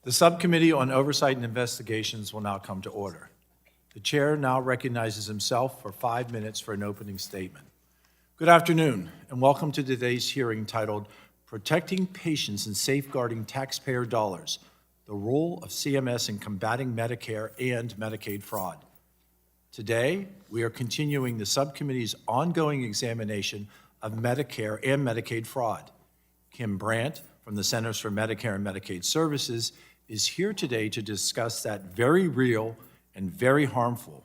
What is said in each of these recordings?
The Subcommittee on Oversight and Investigations will now come to order. The Chair now recognizes himself for 5 minutes for an opening statement. Good afternoon, and welcome to today's hearing titled Protecting Patients and Safeguarding Taxpayer Dollars, the Role of CMS in Combating Medicare and Medicaid Fraud. Today, we are continuing the Subcommittee's ongoing examination of Medicare and Medicaid fraud. Kim Brandt from the Centers for Medicare and Medicaid Services is here today to discuss that very real and very harmful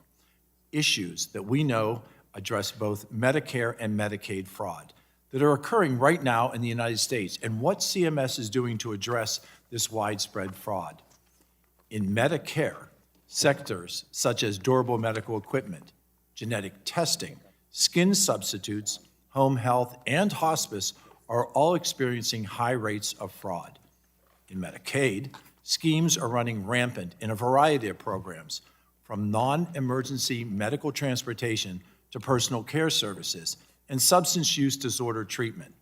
issues that we know address both Medicare and Medicaid fraud that are occurring right now in the United States and what CMS is doing to address this widespread fraud. In Medicare, sectors such as durable medical equipment, genetic testing, skin substitutes, home health, and hospice are all experiencing high rates of fraud. In Medicaid, schemes are running rampant in a variety of programs, from non-emergency medical transportation to personal care services and substance use disorder treatment.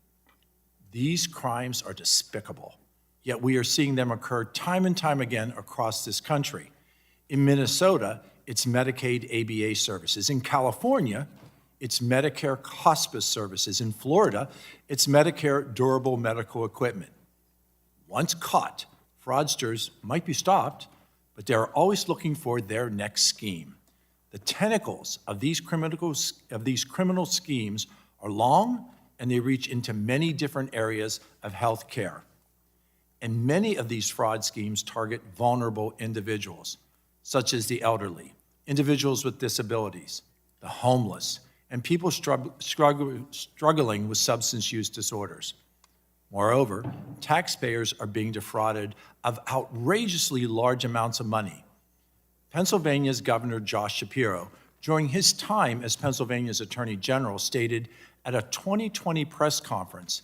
These crimes are despicable, yet we are seeing them occur time and time again across this country. In Minnesota, it's Medicaid ABA services. In California, it's Medicare hospice services. In Florida, it's Medicare durable medical equipment. Once caught, fraudsters might be stopped, but they're always looking for their next scheme. The tentacles of these criminal schemes are long, and they reach into many different areas of health care. And many of these fraud schemes target vulnerable individuals, such as the elderly, individuals with disabilities, the homeless, and people struggling with substance use disorders. Moreover, taxpayers are being defrauded of outrageously large amounts of money. Pennsylvania's Governor Josh Shapiro, during his time as Pennsylvania's Attorney General, stated at a 2020 press conference,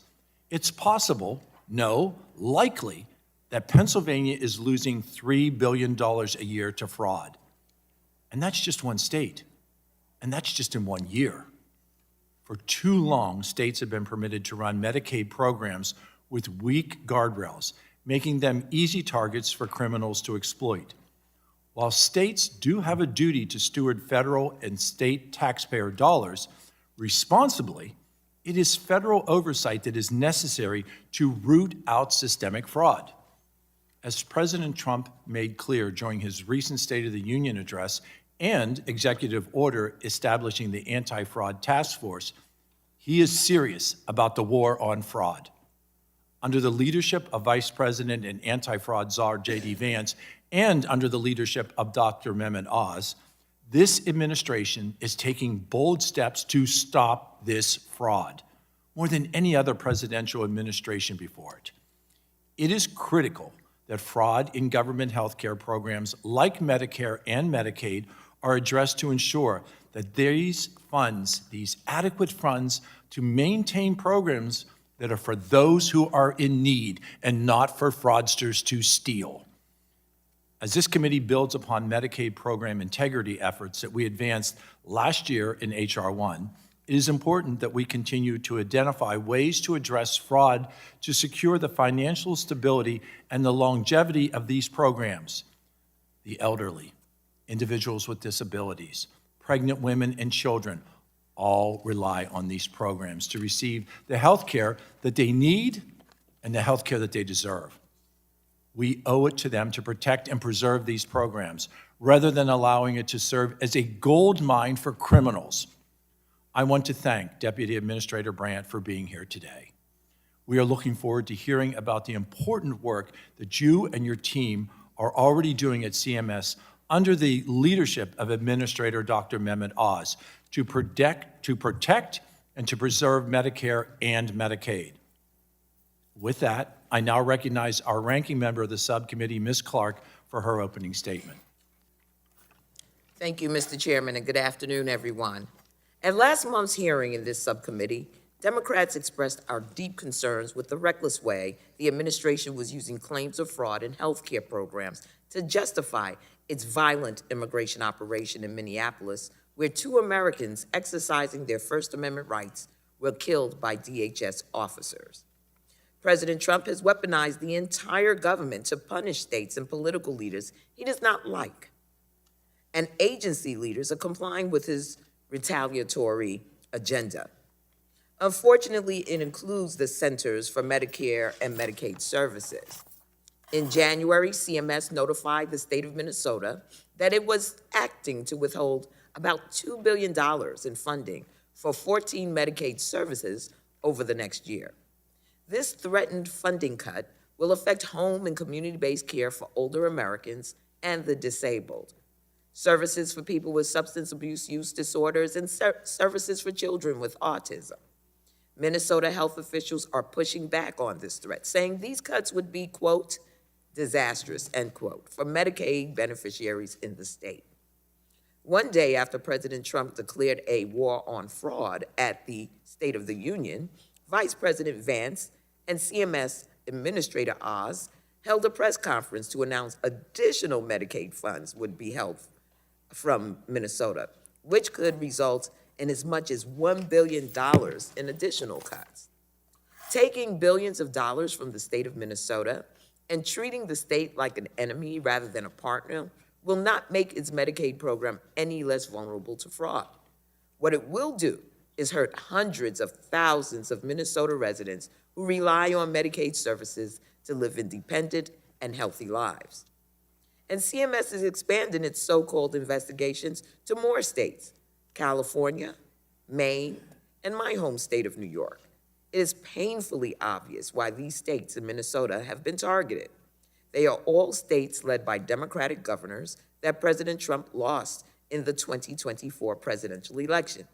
"It's possible, no, likely, that Pennsylvania is losing $3 billion a year to fraud." And that's just one state, and that's just in 1 year. For too long, states have been permitted to run Medicaid programs with weak guardrails, making them easy targets for criminals to exploit. While states do have a duty to steward federal and state taxpayer dollars responsibly, it is federal oversight that is necessary to root out systemic fraud. As President Trump made clear during his recent State of the Union address and executive order establishing the Anti-Fraud Task Force, he is serious about the war on fraud. Under the leadership of Vice President and Anti-Fraud Czar J.D. Vance and under the leadership of Dr. Mehmet Oz, this administration is taking bold steps to stop this fraud, more than any other presidential administration before it. It is critical that fraud in government health care programs like Medicare and Medicaid are addressed to ensure that these funds, these adequate funds to maintain programs that are for those who are in need and not for fraudsters to steal. As this committee builds upon Medicaid program integrity efforts that we advanced last year in H.R. 1, it is important that we continue to identify ways to address fraud to secure the financial stability and the longevity of these programs. The elderly, individuals with disabilities, pregnant women and children all rely on these programs to receive the health care that they need and the health care that they deserve. We owe it to them to protect and preserve these programs rather than allowing it to serve as a gold mine for criminals. I want to thank Deputy Administrator Brandt for being here today. We are looking forward to hearing about the important work that you and your team are already doing at CMS under the leadership of Administrator Dr. Mehmet Oz to protect and to preserve Medicare and Medicaid. With that, I now recognize our ranking member of the subcommittee, Ms. Clarke, for her opening statement. Thank you, Mr. Chairman, and good afternoon, everyone. At last month's hearing in this subcommittee, Democrats expressed our deep concerns with the reckless way the administration was using claims of fraud in health care programs to justify its violent immigration operation in Minneapolis, where 2 Americans exercising their First Amendment rights were killed by DHS officers. President Trump has weaponized the entire government to punish states and political leaders he does not like. And agency leaders are complying with his retaliatory agenda. Unfortunately, it includes the Centers for Medicare and Medicaid Services. In January, CMS notified the state of Minnesota that it was acting to withhold about $2 billion in funding for 14 Medicaid services over the next year. This threatened funding cut will affect home and community-based care for older Americans and the disabled, services for people with substance abuse use disorders, and services for children with autism. Minnesota health officials are pushing back on this threat, saying these cuts would be, quote, disastrous, end quote, for Medicaid beneficiaries in the state. One day after President Trump declared a war on fraud at the State of the Union, Vice President Vance and CMS Administrator Oz held a press conference to announce additional Medicaid funds would be held from Minnesota, which could result in as much as $1 billion in additional cuts. Taking billions of dollars from the state of Minnesota and treating the state like an enemy rather than a partner will not make its Medicaid program any less vulnerable to fraud. What it will do is hurt hundreds of thousands of Minnesota residents who rely on Medicaid services to live independent and healthy lives. And CMS is expanding its so-called investigations to more states, California, Maine, and my home state of New York. It is painfully obvious why these states and Minnesota have been targeted. They are all states led by Democratic governors that President Trump lost in the 2024 presidential election.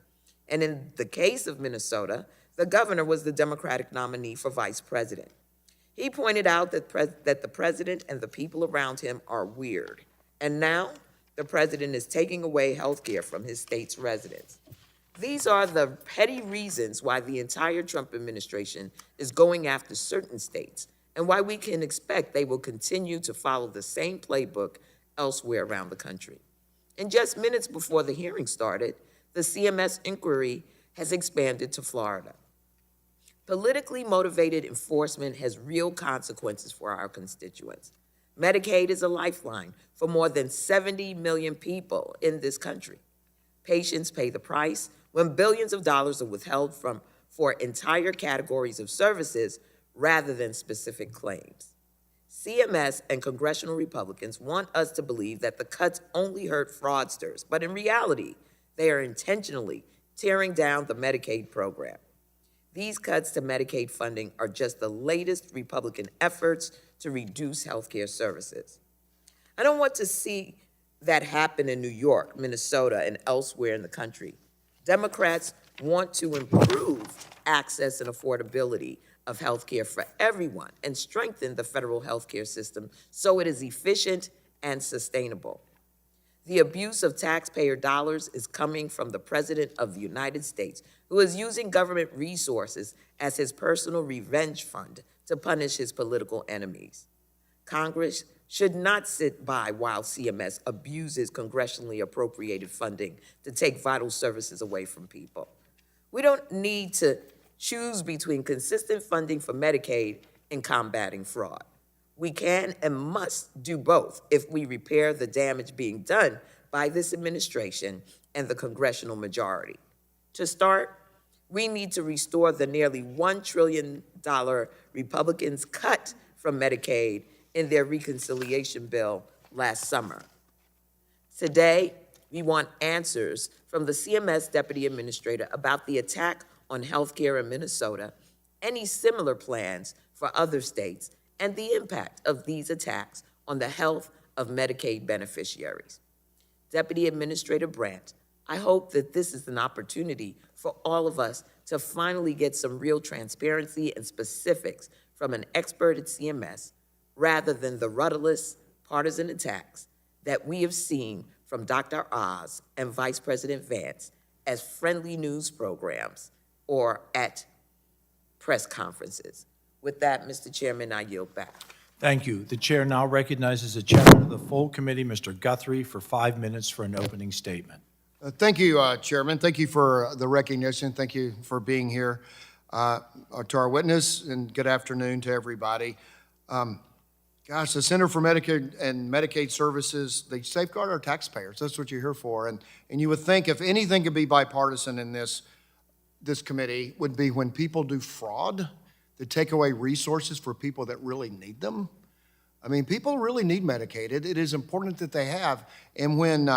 And in the case of Minnesota, the governor was the Democratic nominee for vice president. He pointed out that the president and the people around him are weird. And now the president is taking away health care from his state's residents. These are the petty reasons why the entire Trump administration is going after certain states and why we can expect they will continue to follow the same playbook elsewhere around the country. And just minutes before the hearing started, the CMS inquiry has expanded to Florida. Politically motivated enforcement has real consequences for our constituents. Medicaid is a lifeline for more than 70 million people in this country. Patients pay the price when billions of dollars are withheld for entire categories of services rather than specific claims. CMS and congressional Republicans want us to believe that the cuts only hurt fraudsters, but in reality, they are intentionally tearing down the Medicaid program. These cuts to Medicaid funding are just the latest Republican efforts to reduce health care services. I don't want to see that happen in New York, Minnesota, and elsewhere in the country. Democrats want to improve access and affordability of health care for everyone and strengthen the federal health care system so it is efficient and sustainable. The abuse of taxpayer dollars is coming from the President of the United States, who is using government resources as his personal revenge fund to punish his political enemies. Congress should not sit by while CMS abuses congressionally appropriated funding to take vital services away from people. We don't need to choose between consistent funding for Medicaid and combating fraud. We can and must do both if we repair the damage being done by this administration and the congressional majority. To start, we need to restore the nearly $1 trillion Republicans cut from Medicaid in their reconciliation bill last summer. Today, we want answers from the CMS Deputy Administrator about the attack on healthcare in Minnesota, any similar plans for other states, and the impact of these attacks on the health of Medicaid beneficiaries. Deputy Administrator Brandt, I hope that this is an opportunity for all of us to finally get some real transparency and specifics from an expert at CMS rather than the rudderless partisan attacks that we have seen from Dr. Oz and Vice President Vance as friendly news programs or at press conferences. With that, Mr. Chairman, I yield back. Thank you. The chair now recognizes the chairman of the full committee, Mr. Guthrie, for 5 minutes for an opening statement. Thank you, Chairman. Thank you for the recognition. Thank you for being here. To our witness, and good afternoon to everybody. Gosh, the Center for Medicare and Medicaid Services, they safeguard our taxpayers. That's what you're here for. And you would think if anything could be bipartisan in this committee would be when people do fraud, to take away resources for people that really need them. I mean, people really need Medicaid. It is important that they have. And when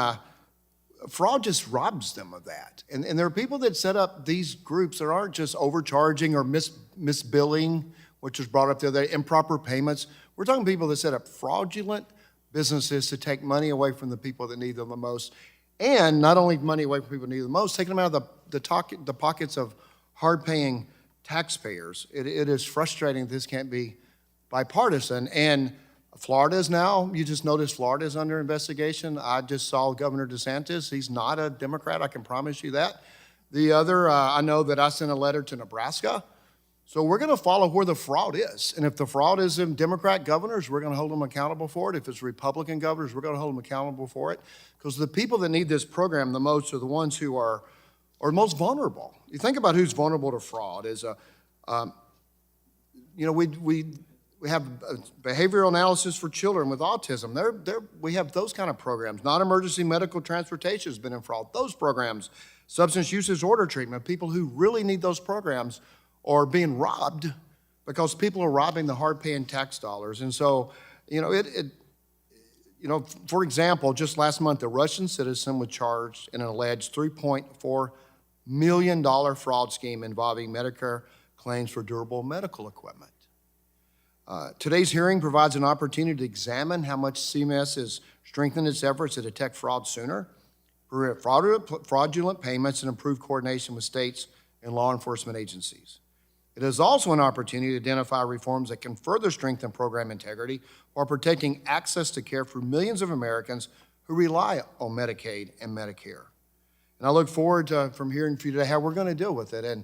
fraud just robs them of that. And there are people that set up these groups that aren't just overcharging or misbilling, which was brought up the other day, improper payments. We're talking people that set up fraudulent businesses to take money away from the people that need them the most. And not only money away from people who need them the most, taking them out of the pockets of hard-paying taxpayers. It is frustrating that this can't be bipartisan. And Florida is now, you just noticed Florida is under investigation. I just saw Governor DeSantis. He's not a Democrat, I can promise you that. The other, I know that I sent a letter to Nebraska. So we're going to follow where the fraud is. And if the fraud is in Democrat governors, we're going to hold them accountable for it. If it's Republican governors, we're going to hold them accountable for it. Because the people that need this program the most are the ones who are most vulnerable. You think about who's vulnerable to fraud. We have behavioral analysis for children with autism. We have those kind of programs. Non-emergency medical transportation has been in fraud. Those programs, substance use disorder treatment, people who really need those programs are being robbed because people are robbing the hard-paying tax dollars. And so, for example, just last month, a Russian citizen was charged in an alleged $3.4 million fraud scheme involving Medicare claims for durable medical equipment. Today's hearing provides an opportunity to examine how much CMS has strengthened its efforts to detect fraud sooner, prevent fraudulent payments, and improve coordination with states and law enforcement agencies. It is also an opportunity to identify reforms that can further strengthen program integrity while protecting access to care for millions of Americans who rely on Medicaid and Medicare. And I look forward to from hearing from you today how we're going to deal with it. And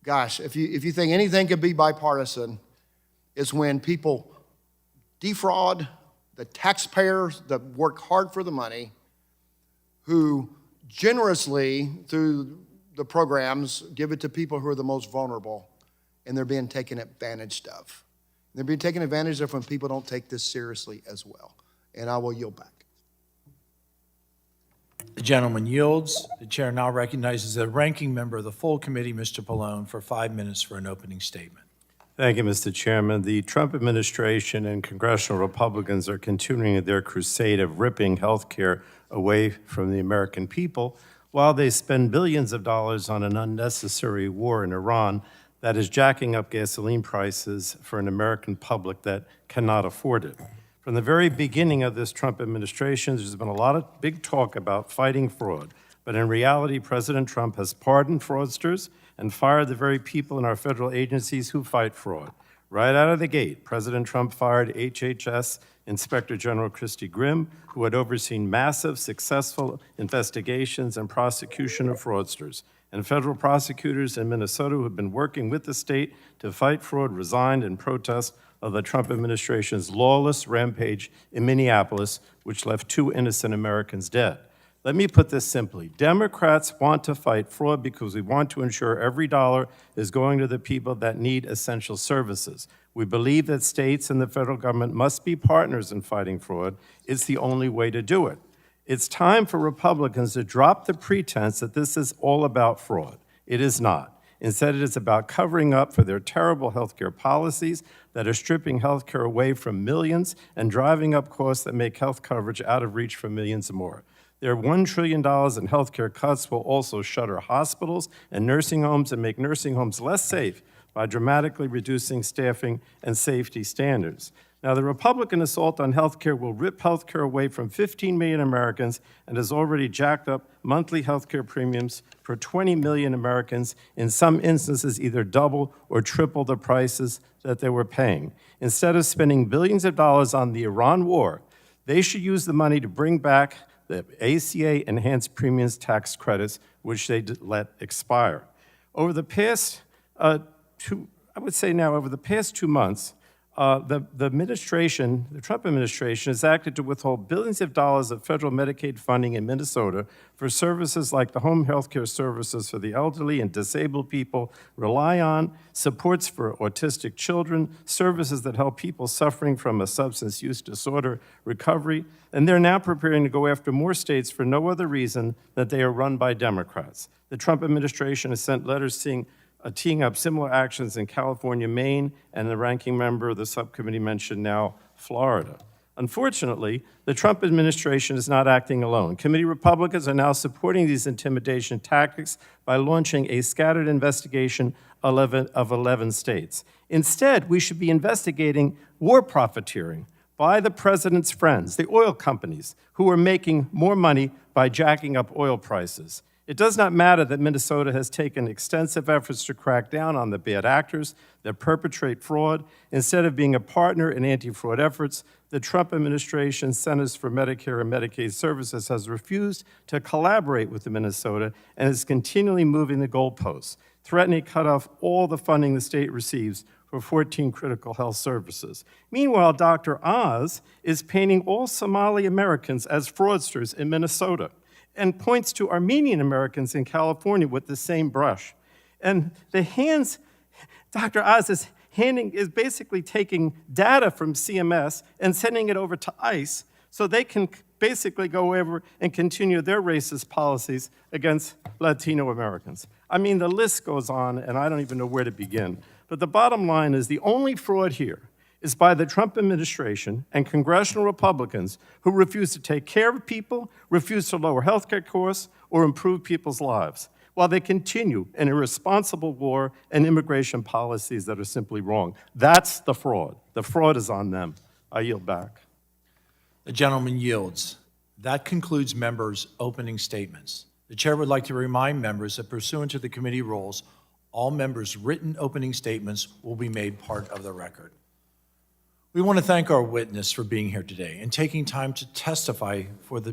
gosh, if you think anything could be bipartisan, it's when people defraud the taxpayers that work hard for the money, who generously, through the programs, give it to people who are the most vulnerable, and they're being taken advantage of. They're being taken advantage of when people don't take this seriously as well. And I will yield back. The gentleman yields. The chair now recognizes the ranking member of the full committee, Mr. Pallone, for 5 minutes for an opening statement. Thank you, Mr. Chairman. The Trump administration and congressional Republicans are continuing their crusade of ripping health care away from the American people while they spend billions of dollars on an unnecessary war in Iran that is jacking up gasoline prices for an American public that cannot afford it. From the very beginning of this Trump administration, there's been a lot of big talk about fighting fraud. But in reality, President Trump has pardoned fraudsters and fired the very people in our federal agencies who fight fraud. Right out of the gate, President Trump fired HHS Inspector General Christy Grimm, who had overseen massive, successful investigations and prosecution of fraudsters. And federal prosecutors in Minnesota who have been working with the state to fight fraud resigned in protest of the Trump administration's lawless rampage in Minneapolis, which left 2 innocent Americans dead. Let me put this simply. Democrats want to fight fraud because we want to ensure every dollar is going to the people that need essential services. We believe that states and the federal government must be partners in fighting fraud. It's the only way to do it. It's time for Republicans to drop the pretense that this is all about fraud. It is not. Instead, it is about covering up for their terrible health care policies that are stripping health care away from millions and driving up costs that make health coverage out of reach for millions more. Their $1 trillion in health care cuts will also shutter hospitals and nursing homes and make nursing homes less safe by dramatically reducing staffing and safety standards. Now, the Republican assault on health care will rip health care away from 15 million Americans and has already jacked up monthly health care premiums for 20 million Americans, in some instances either double or triple the prices that they were paying. Instead of spending billions of dollars on the Iran war, they should use the money to bring back the ACA enhanced premiums tax credits, which they let expire. Over the past over the past 2 months, the administration, the Trump administration, has acted to withhold billions of dollars of federal Medicaid funding in Minnesota for services like the home health care services for the elderly and disabled people rely on, supports for autistic children, services that help people suffering from a substance use disorder recovery, and they're now preparing to go after more states for no other reason than they are run by Democrats. The Trump administration has sent letters teeing up similar actions in California, Maine, and the ranking member of the subcommittee mentioned now, Florida. Unfortunately, the Trump administration is not acting alone. Committee Republicans are now supporting these intimidation tactics by launching a scattered investigation of 11 states. Instead, we should be investigating war profiteering by the president's friends, the oil companies, who are making more money by jacking up oil prices. It does not matter that Minnesota has taken extensive efforts to crack down on the bad actors that perpetrate fraud. Instead of being a partner in anti-fraud efforts, the Trump administration's Centers for Medicare and Medicaid Services has refused to collaborate with Minnesota and is continually moving the goalposts, threatening to cut off all the funding the state receives for 14 critical health services. Meanwhile, Dr. Oz is painting all Somali Americans as fraudsters in Minnesota and points to Armenian Americans in California with the same brush. And Dr. Oz is basically taking data from CMS and sending it over to ICE so they can basically go over and continue their racist policies against Latino Americans. I mean, the list goes on, and I don't even know where to begin. But the bottom line is the only fraud here is by the Trump administration and congressional Republicans who refuse to take care of people, refuse to lower health care costs, or improve people's lives, while they continue an irresponsible war and immigration policies that are simply wrong. That's the fraud. The fraud is on them. I yield back. The gentleman yields. That concludes members' opening statements. The chair would like to remind members that pursuant to the committee rules, all members' written opening statements will be made part of the record. We want to thank our witness for being here today and taking time to testify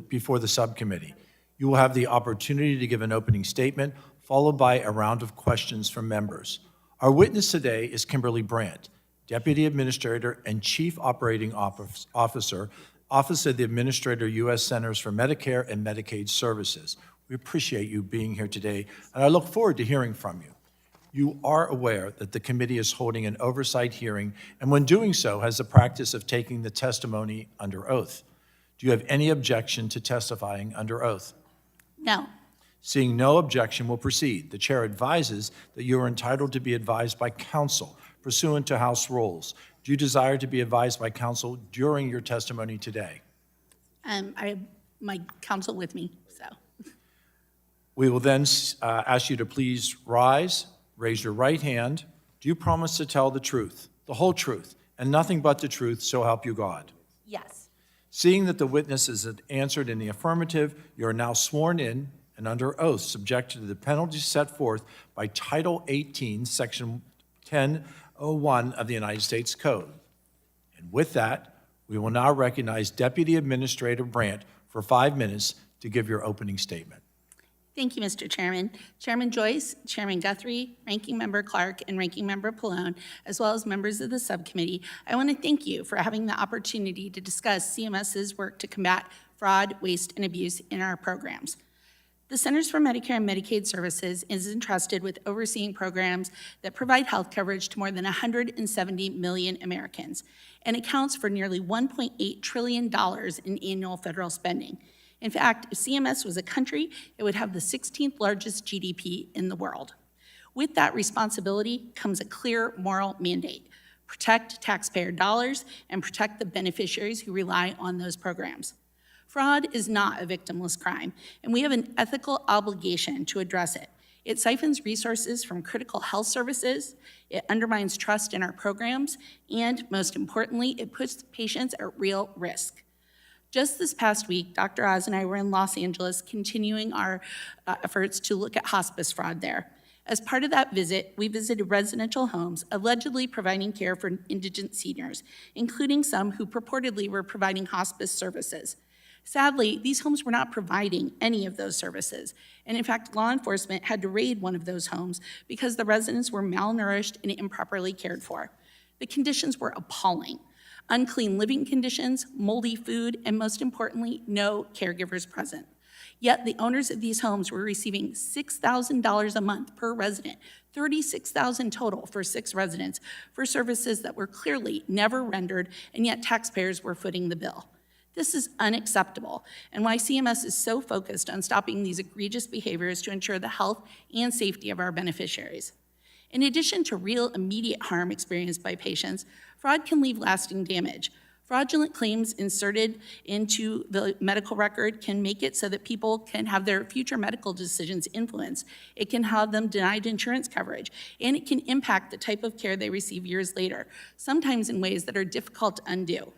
before the subcommittee. You will have the opportunity to give an opening statement, followed by a round of questions from members. Our witness today is Kimberly Brandt, Deputy Administrator and Chief Operating Officer, Office of the Administrator, U.S. Centers for Medicare and Medicaid Services. We appreciate you being here today, and I look forward to hearing from you. You are aware that the committee is holding an oversight hearing, and when doing so, has the practice of taking the testimony under oath. Do you have any objection to testifying under oath? No. Seeing no objection, we'll proceed. The chair advises that you are entitled to be advised by counsel pursuant to House rules. Do you desire to be advised by counsel during your testimony today? I have my counsel with me, so. We will then ask you to please rise, raise your right hand. Do you promise to tell the truth, the whole truth, and nothing but the truth, so help you God? Yes. Seeing that the witness is answered in the affirmative, you are now sworn in and under oath, subject to the penalties set forth by Title 18, Section 1001 of the United States Code. And with that, we will now recognize Deputy Administrator Brandt for 5 minutes to give your opening statement. Thank you, Mr. Chairman. Chairman Joyce, Chairman Guthrie, Ranking Member Clarke, and Ranking Member Pallone, as well as members of the subcommittee, I want to thank you for having the opportunity to discuss CMS's work to combat fraud, waste, and abuse in our programs. The Centers for Medicare and Medicaid Services is entrusted with overseeing programs that provide health coverage to more than 170 million Americans and accounts for nearly $1.8 trillion in annual federal spending. In fact, if CMS was a country, it would have the 16th largest GDP in the world. With that responsibility comes a clear moral mandate: protect taxpayer dollars and protect the beneficiaries who rely on those programs. Fraud is not a victimless crime, and we have an ethical obligation to address it. It siphons resources from critical health services, it undermines trust in our programs, and most importantly, it puts patients at real risk. Just this past week, Dr. Oz and I were in Los Angeles continuing our efforts to look at hospice fraud there. As part of that visit, we visited residential homes allegedly providing care for indigent seniors, including some who purportedly were providing hospice services. Sadly, these homes were not providing any of those services, and in fact, law enforcement had to raid one of those homes because the residents were malnourished and improperly cared for. The conditions were appalling. Unclean living conditions, moldy food, and most importantly, no caregivers present. Yet the owners of these homes were receiving $6,000 a month per resident, $36,000 total for 6 residents, for services that were clearly never rendered, and yet taxpayers were footing the bill. This is unacceptable, and why CMS is so focused on stopping these egregious behaviors to ensure the health and safety of our beneficiaries. In addition to real immediate harm experienced by patients, fraud can leave lasting damage. Fraudulent claims inserted into the medical record can make it so that people can have their future medical decisions influenced. It can have them denied insurance coverage, and it can impact the type of care they receive years later, sometimes in ways that are difficult to undo.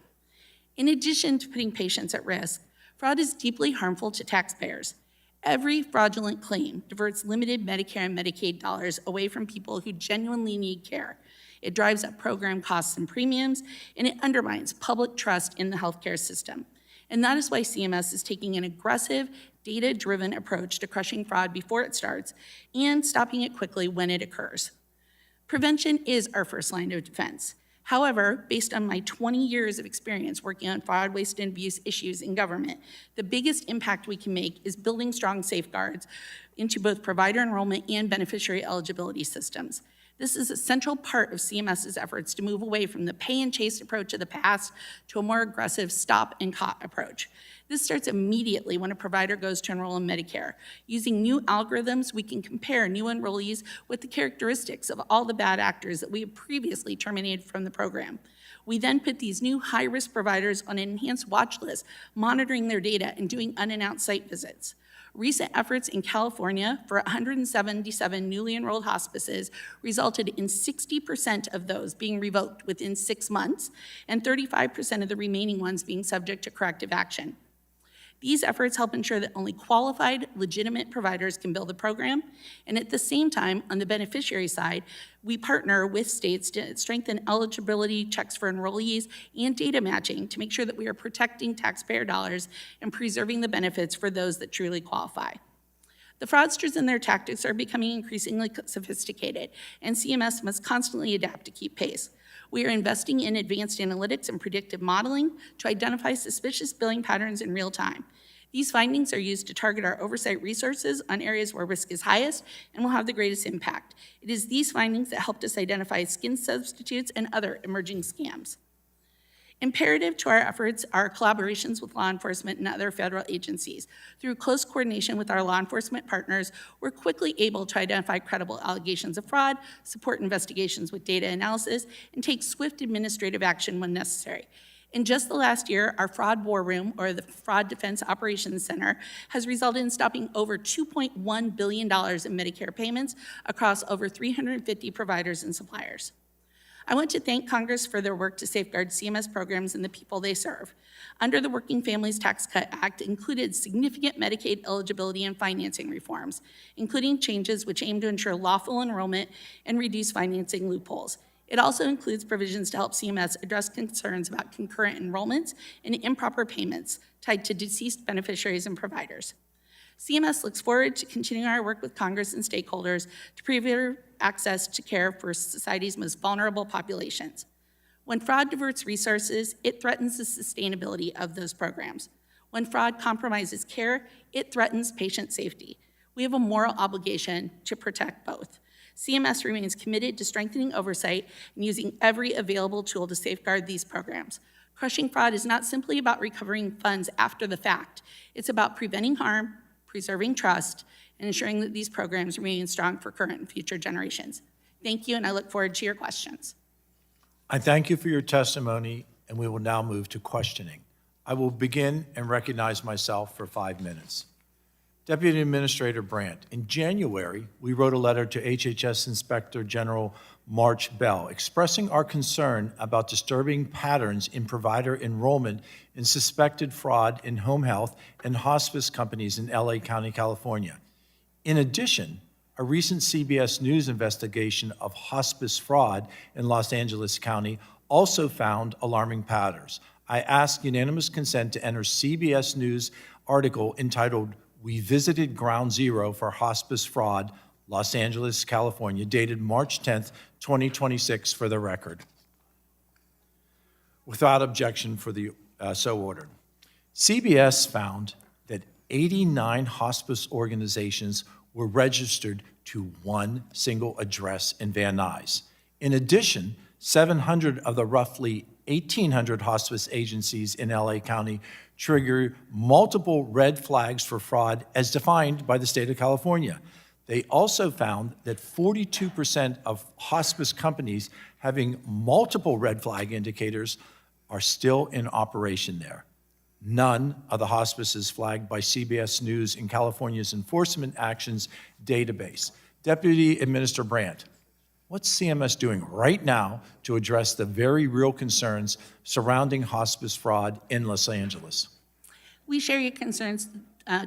In addition to putting patients at risk, fraud is deeply harmful to taxpayers. Every fraudulent claim diverts limited Medicare and Medicaid dollars away from people who genuinely need care. It drives up program costs and premiums, and it undermines public trust in the healthcare system. And that is why CMS is taking an aggressive, data-driven approach to crushing fraud before it starts and stopping it quickly when it occurs. Prevention is our first line of defense. However, based on my 20 years of experience working on fraud, waste, and abuse issues in government, the biggest impact we can make is building strong safeguards into both provider enrollment and beneficiary eligibility systems. This is a central part of CMS's efforts to move away from the pay and chase approach of the past to a more aggressive stop and caught approach. This starts immediately when a provider goes to enroll in Medicare. Using new algorithms, we can compare new enrollees with the characteristics of all the bad actors that we have previously terminated from the program. We then put these new high-risk providers on an enhanced watch list, monitoring their data and doing unannounced site visits. Recent efforts in California for 177 newly enrolled hospices resulted in 60% of those being revoked within 6 months and 35% of the remaining ones being subject to corrective action. These efforts help ensure that only qualified, legitimate providers can bill the program, and at the same time, on the beneficiary side, we partner with states to strengthen eligibility checks for enrollees and data matching to make sure that we are protecting taxpayer dollars and preserving the benefits for those that truly qualify. The fraudsters and their tactics are becoming increasingly sophisticated, and CMS must constantly adapt to keep pace. We are investing in advanced analytics and predictive modeling to identify suspicious billing patterns in real time. These findings are used to target our oversight resources on areas where risk is highest and will have the greatest impact. It is these findings that helped us identify skin substitutes and other emerging scams. Imperative to our efforts are collaborations with law enforcement and other federal agencies. Through close coordination with our law enforcement partners, we're quickly able to identify credible allegations of fraud, support investigations with data analysis, and take swift administrative action when necessary. In just the last year, our Fraud War Room, or the Fraud Defense Operations Center, has resulted in stopping over $2.1 billion in Medicare payments across over 350 providers and suppliers. I want to thank Congress for their work to safeguard CMS programs and the people they serve. Under the Working Families Tax Cut Act included significant Medicaid eligibility and financing reforms, including changes which aim to ensure lawful enrollment and reduce financing loopholes. It also includes provisions to help CMS address concerns about concurrent enrollments and improper payments tied to deceased beneficiaries and providers. CMS looks forward to continuing our work with Congress and stakeholders to preserve access to care for society's most vulnerable populations. When fraud diverts resources, it threatens the sustainability of those programs. When fraud compromises care, it threatens patient safety. We have a moral obligation to protect both. CMS remains committed to strengthening oversight and using every available tool to safeguard these programs. Crushing fraud is not simply about recovering funds after the fact. It's about preventing harm, preserving trust, and ensuring that these programs remain strong for current and future generations. Thank you, and I look forward to your questions. I thank you for your testimony, and we will now move to questioning. I will begin and recognize myself for 5 minutes. Deputy Administrator Brandt, in January, we wrote a letter to HHS Inspector General March Bell expressing our concern about disturbing patterns in provider enrollment in suspected fraud in home health and hospice companies in LA County, California. In addition, a recent CBS News investigation of hospice fraud in Los Angeles County also found alarming patterns. I ask unanimous consent to enter CBS News article entitled, "We Visited Ground Zero for Hospice Fraud, Los Angeles, California," dated March 10th, 2026, for the record. Without objection for the, so ordered. CBS found that 89 hospice organizations were registered to one single address in Van Nuys. In addition, 700 of the roughly 1,800 hospice agencies in LA County trigger multiple red flags for fraud as defined by the state of California. They also found that 42% of hospice companies having multiple red flag indicators are still in operation there. None of the hospices flagged by CBS News in California's Enforcement Actions database. Deputy Administrator Brandt, what's CMS doing right now to address the very real concerns surrounding hospice fraud in Los Angeles? We share your concerns,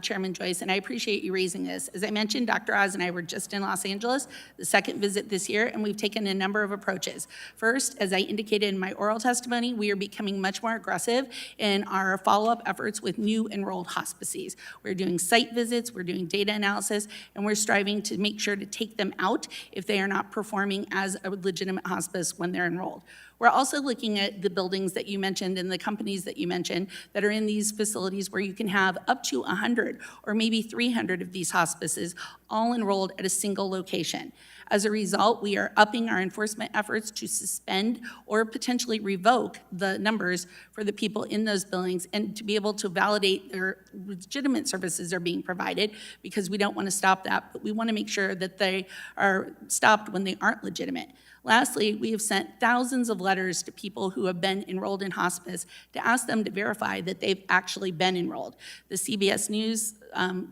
Chairman Joyce, and I appreciate you raising this. As I mentioned, Dr. Oz and I were just in Los Angeles, the second visit this year, and we've taken a number of approaches. First, as I indicated in my oral testimony, we are becoming much more aggressive in our follow-up efforts with new enrolled hospices. We're doing site visits, we're doing data analysis, and we're striving to make sure to take them out if they are not performing as a legitimate hospice when they're enrolled. We're also looking at the buildings that you mentioned and the companies that you mentioned that are in these facilities where you can have up to 100 or maybe 300 of these hospices all enrolled at a single location. As a result, we are upping our enforcement efforts to suspend or potentially revoke the numbers for the people in those buildings and to be able to validate their legitimate services are being provided, because we don't want to stop that, but we want to make sure that they are stopped when they aren't legitimate. Lastly, we have sent thousands of letters to people who have been enrolled in hospice to ask them to verify that they've actually been enrolled. The CBS News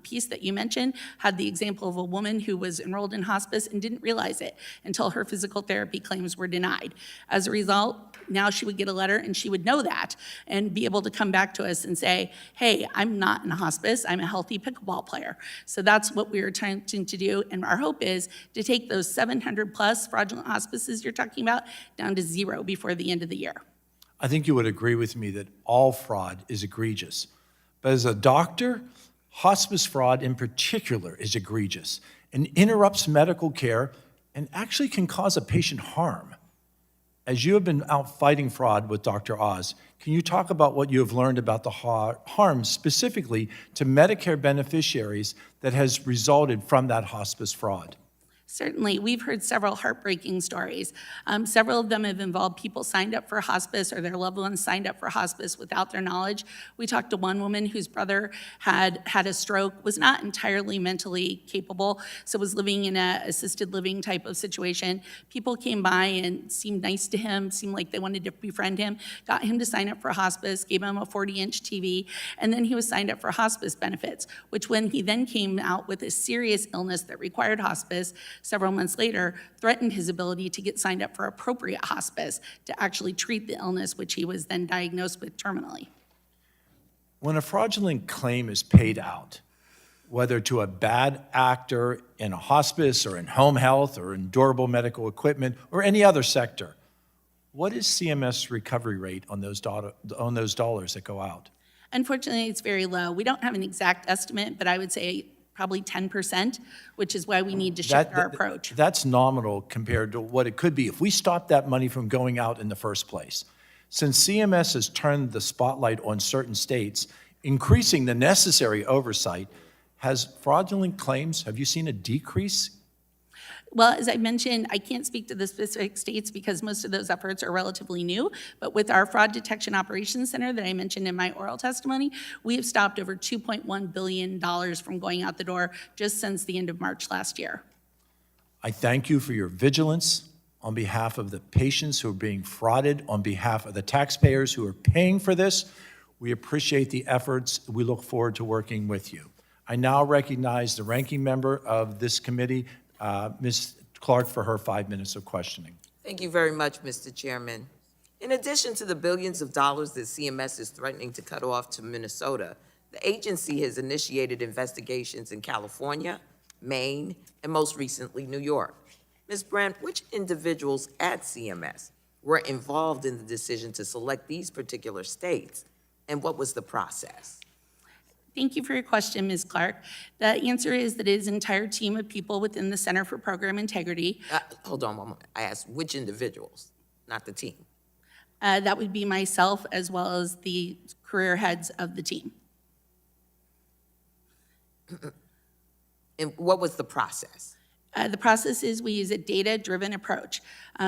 piece that you mentioned had the example of a woman who was enrolled in hospice and didn't realize it until her physical therapy claims were denied. As a result, now she would get a letter and she would know that and be able to come back to us and say, hey, I'm not in a hospice, I'm a healthy pickleball player. So that's what we are trying to do, and our hope is to take those 700 plus fraudulent hospices you're talking about down to 0 before the end of the year. I think you would agree with me that all fraud is egregious. But as a doctor, hospice fraud in particular is egregious and interrupts medical care and actually can cause a patient harm. As you have been out fighting fraud with Dr. Oz, can you talk about what you have learned about the harm specifically to Medicare beneficiaries that has resulted from that hospice fraud? Certainly, we've heard several heartbreaking stories. Several of them have involved people signed up for hospice or their loved ones signed up for hospice without their knowledge. We talked to one woman whose brother had a stroke, was not entirely mentally capable, so was living in an assisted living type of situation. People came by and seemed nice to him, seemed like they wanted to befriend him, got him to sign up for hospice, gave him a 40-inch TV, and then he was signed up for hospice benefits, which when he then came out with a serious illness that required hospice, several months later, threatened his ability to get signed up for appropriate hospice to actually treat the illness, which he was then diagnosed with terminally. When a fraudulent claim is paid out, whether to a bad actor in a hospice or in home health or in durable medical equipment or any other sector, what is CMS recovery rate on those dollars that go out? Unfortunately, it's very low. We don't have an exact estimate, but I would say probably 10%, which is why we need to shift our approach. That's nominal compared to what it could be if we stopped that money from going out in the first place. Since CMS has turned the spotlight on certain states, increasing the necessary oversight, has fraudulent claims, have you seen a decrease? Well, as I mentioned, I can't speak to the specific states because most of those efforts are relatively new, but with our Fraud Detection Operations Center that I mentioned in my oral testimony, we have stopped over $2.1 billion from going out the door just since the end of March last year. I thank you for your vigilance on behalf of the patients who are being frauded, on behalf of the taxpayers who are paying for this. We appreciate the efforts. We look forward to working with you. I now recognize the ranking member of this committee, Ms. Clarke, for her 5 minutes of questioning. Thank you very much, Mr. Chairman. In addition to the billions of dollars that CMS is threatening to cut off to Minnesota, the agency has initiated investigations in California, Maine, and most recently, New York. Ms. Brandt, which individuals at CMS were involved in the decision to select these particular states, and what was the process? Thank you for your question, Ms. Clarke. The answer is that it is an entire team of people within the Center for Program Integrity. Hold on one moment. I asked which individuals, not the team. That would be myself as well as the career heads of the team. And what was the process? The process is we use a data-driven approach.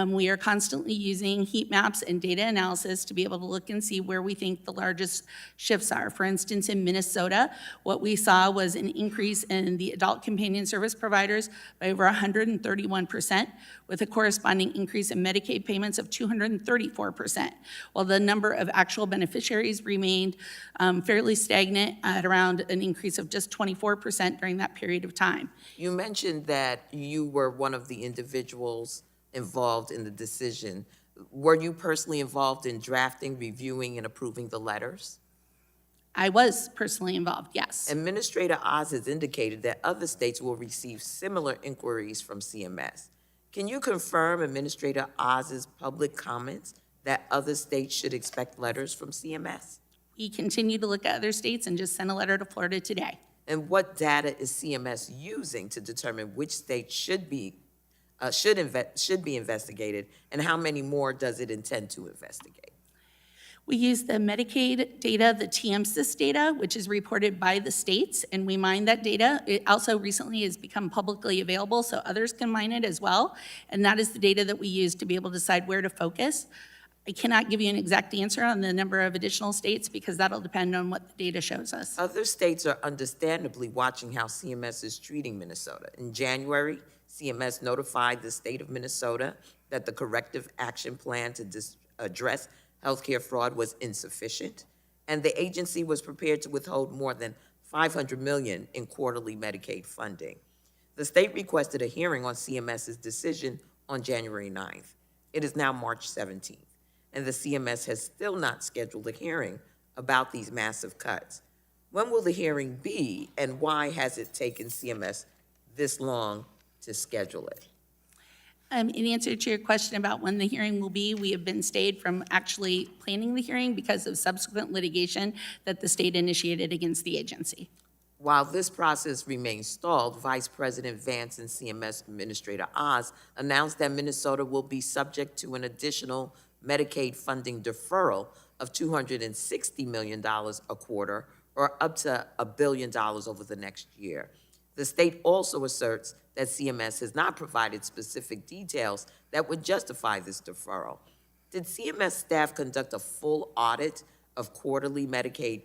We are constantly using heat maps and data analysis to be able to look and see where we think the largest shifts are. For instance, in Minnesota, what we saw was an increase in the adult companion service providers by over 131%, with a corresponding increase in Medicaid payments of 234%, while the number of actual beneficiaries remained fairly stagnant at around an increase of just 24% during that period of time. You mentioned that you were one of the individuals involved in the decision. Were you personally involved in drafting, reviewing, and approving the letters? I was personally involved, yes. Administrator Oz has indicated that other states will receive similar inquiries from CMS. Can you confirm Administrator Oz's public comments that other states should expect letters from CMS? We continue to look at other states and just sent a letter to Florida today. And what data is CMS using to determine which states should be investigated, and how many more does it intend to investigate? We use the Medicaid data, the TMSIS data, which is reported by the states, and we mine that data. It also recently has become publicly available, so others can mine it as well. And that is the data that we use to be able to decide where to focus. I cannot give you an exact answer on the number of additional states because that'll depend on what the data shows us. Other states are understandably watching how CMS is treating Minnesota. In January, CMS notified the state of Minnesota that the corrective action plan to address healthcare fraud was insufficient, and the agency was prepared to withhold more than $500 million in quarterly Medicaid funding. The state requested a hearing on CMS's decision on January 9th. It is now March 17th, and the CMS has still not scheduled a hearing about these massive cuts. When will the hearing be, and why has it taken CMS this long to schedule it? In answer to your question about when the hearing will be, we have been stayed from actually planning the hearing because of subsequent litigation that the state initiated against the agency. While this process remains stalled, Vice President Vance and CMS Administrator Oz announced that Minnesota will be subject to an additional Medicaid funding deferral of $260 million a quarter, or up to $1 billion over the next year. The state also asserts that CMS has not provided specific details that would justify this deferral. Did CMS staff conduct a full audit of quarterly Medicaid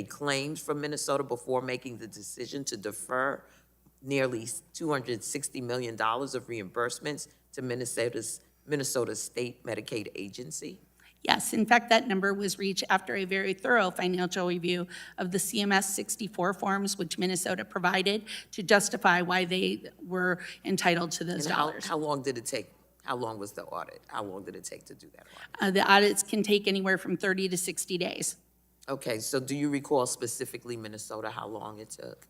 claims from Minnesota before making the decision to defer nearly $260 million of reimbursements to Minnesota State Medicaid Agency? Yes, in fact, that number was reached after a very thorough financial review of the CMS 64 forms, which Minnesota provided to justify why they were entitled to those And dollars. how long did it take? How long was the audit? How long did it take to do that audit? The audits can take anywhere from 30 to 60 days. Okay, so do you recall specifically Minnesota, how long it took?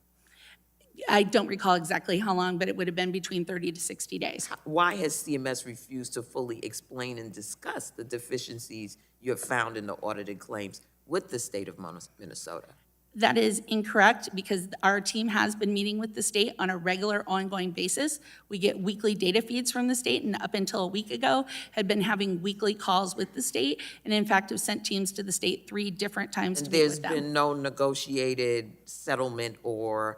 I don't recall exactly how long, but it would have been between 30 to 60 days. Why has CMS refused to fully explain and discuss the deficiencies you have found in the audited claims with the state of Minnesota? That is incorrect because our team has been meeting with the state on a regular ongoing basis. We get weekly data feeds from the state, and up until a week ago had been having weekly calls with the state, and in fact have sent teams to the state 3 different times to meet with them. There's been no negotiated settlement or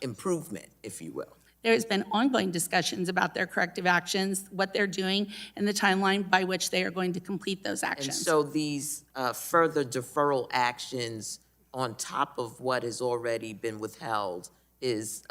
improvement, if you will. There's been ongoing discussions about their corrective actions, what they're doing, and the timeline by which they are going to complete those And actions. so these further deferral actions on top of what has already been withheld is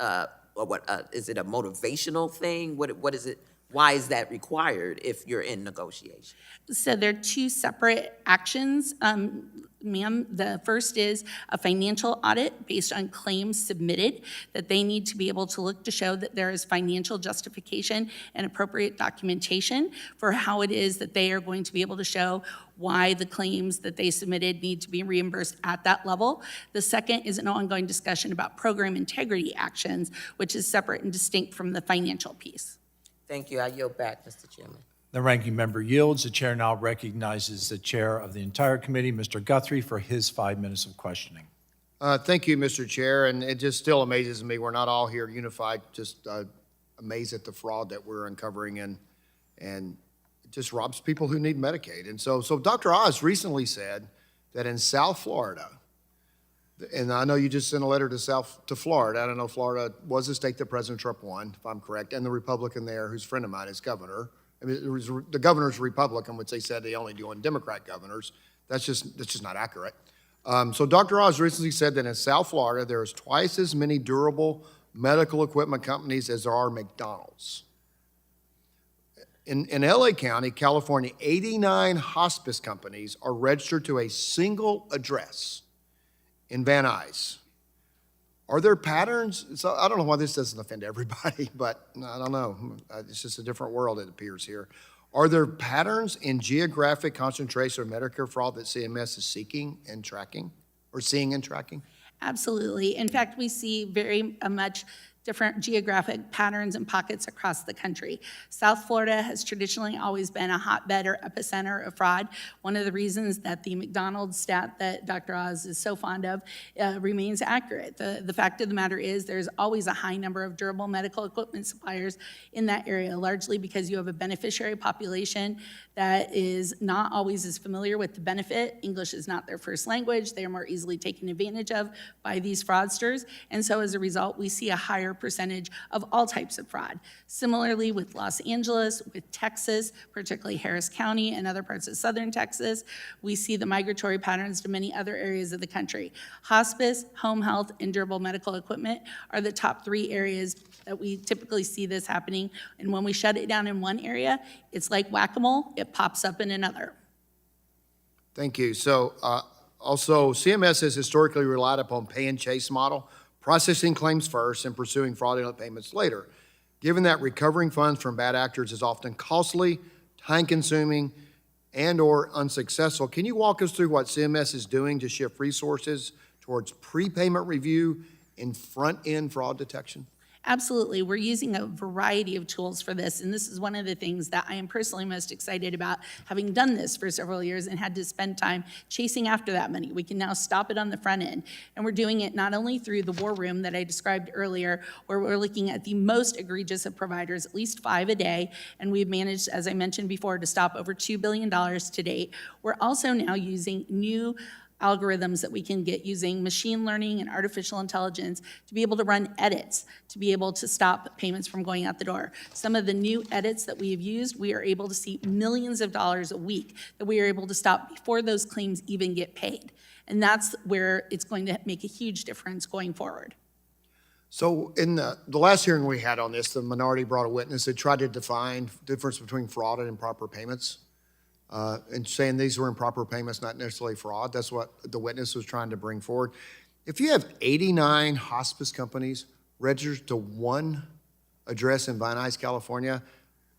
is it a motivational thing? What is it? Why is that required if you're in negotiation? So they're 2 separate actions, ma'am. The first is a financial audit based on claims submitted that they need to be able to look to show that there is financial justification and appropriate documentation for how it is that they are going to be able to show why the claims that they submitted need to be reimbursed at that level. The second is an ongoing discussion about program integrity actions, which is separate and distinct from the financial piece. Thank you. I yield back, Mr. Chairman. The ranking member yields. The chair now recognizes the chair of the entire committee, Mr. Guthrie, for his 5 minutes of questioning. Thank you, Mr. Chair, and it just still amazes me, we're not all here unified, just amazed at the fraud that we're uncovering, and it just robs people who need Medicaid. And so Dr. Oz recently said that in South Florida, and I know you just sent a letter to Florida. I don't know, Florida was a state that President Trump won, if I'm correct, and the Republican there, who's a friend of mine, is governor. I mean, the governor's Republican, which they said they only do on Democrat governors. That's just not accurate. So Dr. Oz recently said that in South Florida, there's twice as many durable medical equipment companies as there are McDonald's. In LA County, California, 89 hospice companies are registered to a single address in Van Nuys. Are there patterns? So I don't know why this doesn't offend everybody, but I don't know. It's just a different world, it appears here. Are there patterns in geographic concentration of Medicare fraud that CMS is seeking and tracking, or seeing and tracking? Absolutely. In fact, we see very much different geographic patterns and pockets across the country. South Florida has traditionally always been a hotbed or epicenter of fraud. One of the reasons that the McDonald's stat that Dr. Oz is so fond of remains accurate. The fact of the matter is there's always a high number of durable medical equipment suppliers in that area, largely because you have a beneficiary population that is not always as familiar with the benefit. English is not their first language. They are more easily taken advantage of by these fraudsters. And so as a result, we see a higher percentage of all types of fraud. Similarly with Los Angeles, with Texas, particularly Harris County and other parts of southern Texas, we see the migratory patterns to many other areas of the country. Hospice, home health, and durable medical equipment are the top 3 areas that we typically see this happening. And when we shut it down in one area, it's like whack-a-mole, it pops up in another. Thank you. So also, CMS has historically relied upon pay and chase model, processing claims first and pursuing fraudulent payments later. Given that recovering funds from bad actors is often costly, time-consuming, and/or unsuccessful, can you walk us through what CMS is doing to shift resources towards prepayment review and front-end fraud detection? Absolutely. We're using a variety of tools for this, and this is one of the things that I am personally most excited about, having done this for several years and had to spend time chasing after that money. We can now stop it on the front end, and we're doing it not only through the war room that I described earlier, where we're looking at the most egregious of providers, at least 5 a day, and we've managed, as I mentioned before, to stop over $2 billion to date. We're also now using new algorithms that we can get using machine learning and artificial intelligence to be able to run edits, to be able to stop payments from going out the door. Some of the new edits that we have used, we are able to see millions of dollars a week that we are able to stop before those claims even get paid. And that's where it's going to make a huge difference going forward. So in the last hearing we had on this, the minority brought a witness that tried to define the difference between fraud and improper payments. And saying these were improper payments, not necessarily fraud. That's what the witness was trying to bring forward. If you have 89 hospice companies registered to one address in Van Nuys, California,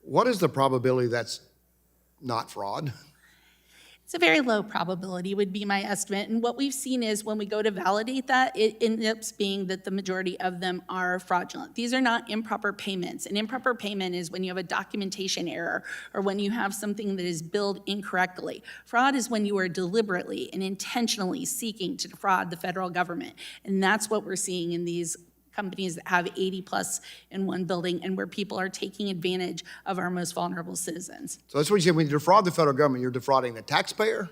what is the probability that's not fraud? It's a very low probability would be my estimate. And what we've seen is when we go to validate that, it ends up being that the majority of them are fraudulent. These are not improper payments. An improper payment is when you have a documentation error or when you have something that is billed incorrectly. Fraud is when you are deliberately and intentionally seeking to defraud the federal government. And that's what we're seeing in these companies that have 80 plus in one building and where people are taking advantage of our most vulnerable citizens. So that's what you said, when you defraud the federal government, you're defrauding the taxpayer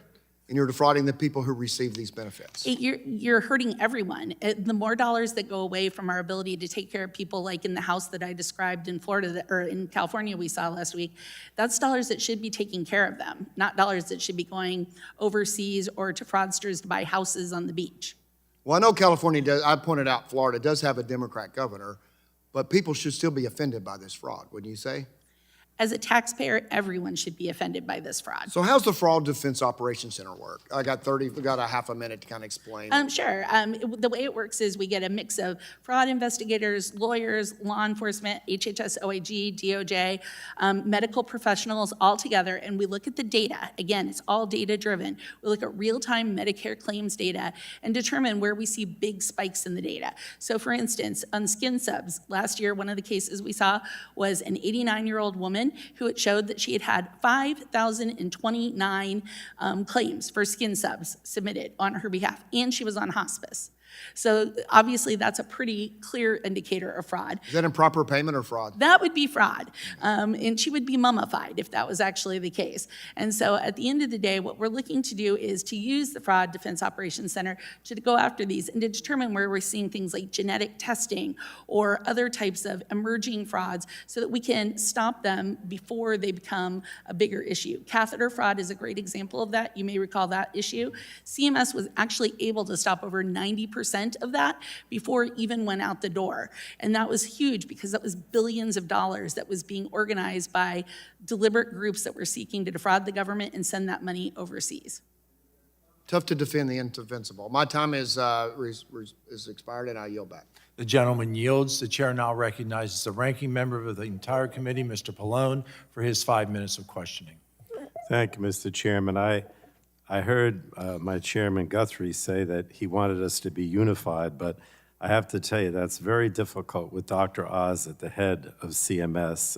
and you're defrauding the people who receive these benefits. You're hurting everyone. The more dollars that go away from our ability to take care of people, like in the house that I described in Florida, or in California we saw last week, that's dollars that should be taking care of them, not dollars that should be going overseas or to fraudsters to buy houses on the beach. Well, I know California does, I pointed out Florida does have a Democrat governor, but people should still be offended by this fraud, wouldn't you say? As a taxpayer, everyone should be offended by this fraud. So how's the Fraud Defense Operations Center work? We got a half a minute to kind of explain. Sure. The way it works is we get a mix of fraud investigators, lawyers, law enforcement, HHS, OIG, DOJ, medical professionals all together, and we look at the data. Again, it's all data-driven. We look at real-time Medicare claims data and determine where we see big spikes in the data. So for instance, on skin subs, last year, one of the cases we saw was an 89-year-old woman who it showed that she had had 5,029 claims for skin subs submitted on her behalf, and she was on hospice. So obviously, that's a pretty clear indicator of fraud. Is that improper payment or fraud? That would be fraud, and she would be mummified if that was actually the case. And so at the end of the day, what we're looking to do is to use the Fraud Defense Operations Center to go after these and to determine where we're seeing things like genetic testing or other types of emerging frauds so that we can stop them before they become a bigger issue. Catheter fraud is a great example of that. You may recall that issue. CMS was actually able to stop over 90% of that before it even went out the door. And that was huge because that was billions of dollars that was being organized by deliberate groups that were seeking to defraud the government and send that money overseas. Tough to defend the indefensible. My time is expired, and I yield back. The gentleman yields. The chair now recognizes the ranking member of the entire committee, Mr. Pallone, for his 5 minutes of questioning. Thank you, Mr. Chairman. I heard my chairman Guthrie say that he wanted us to be unified, but I have to tell you that's very difficult with Dr. Oz at the head of CMS.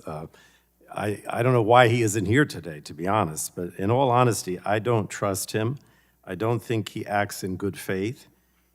I don't know why he isn't here today, to be honest, but in all honesty, I don't trust him. I don't think he acts in good faith,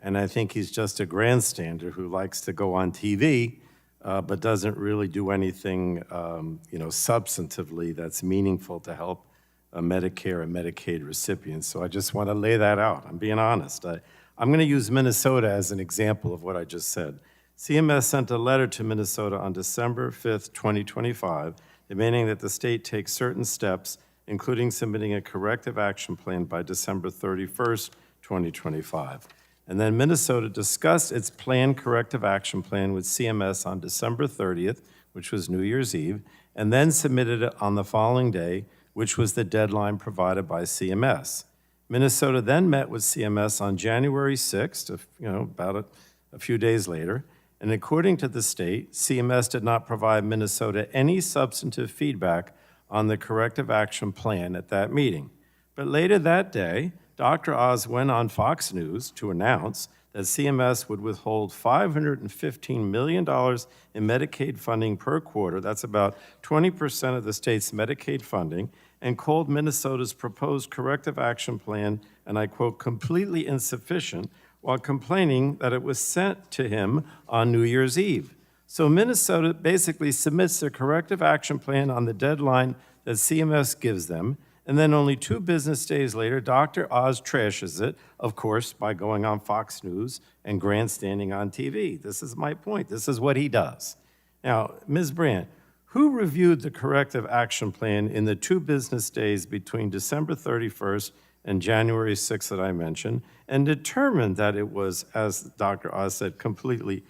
and I think he's just a grandstander who likes to go on TV, but doesn't really do anything, substantively that's meaningful to help Medicare and Medicaid recipients. So I just want to lay that out. I'm being honest. I'm going to use Minnesota as an example of what I just said. CMS sent a letter to Minnesota on December 5th, 2025, demanding that the state take certain steps, including submitting a corrective action plan by December 31st, 2025. And then Minnesota discussed its planned corrective action plan with CMS on December 30th, which was New Year's Eve, and then submitted it on the following day, which was the deadline provided by CMS. Minnesota then met with CMS on January 6th, about a few days later, and according to the state, CMS did not provide Minnesota any substantive feedback on the corrective action plan at that meeting. But later that day, Dr. Oz went on Fox News to announce that CMS would withhold $515 million in Medicaid funding per quarter, that's about 20% of the state's Medicaid funding, and called Minnesota's proposed corrective action plan, and I quote, completely insufficient, while complaining that it was sent to him on New Year's Eve. So Minnesota basically submits their corrective action plan on the deadline that CMS gives them, and then only 2 business days later, Dr. Oz trashes it, of course, by going on Fox News and grandstanding on TV. This is my point. This is what he does. Now, Ms. Brandt, who reviewed the corrective action plan in the 2 business days between December 31st and January 6th that I mentioned, and determined that it was, as Dr. Oz said, completely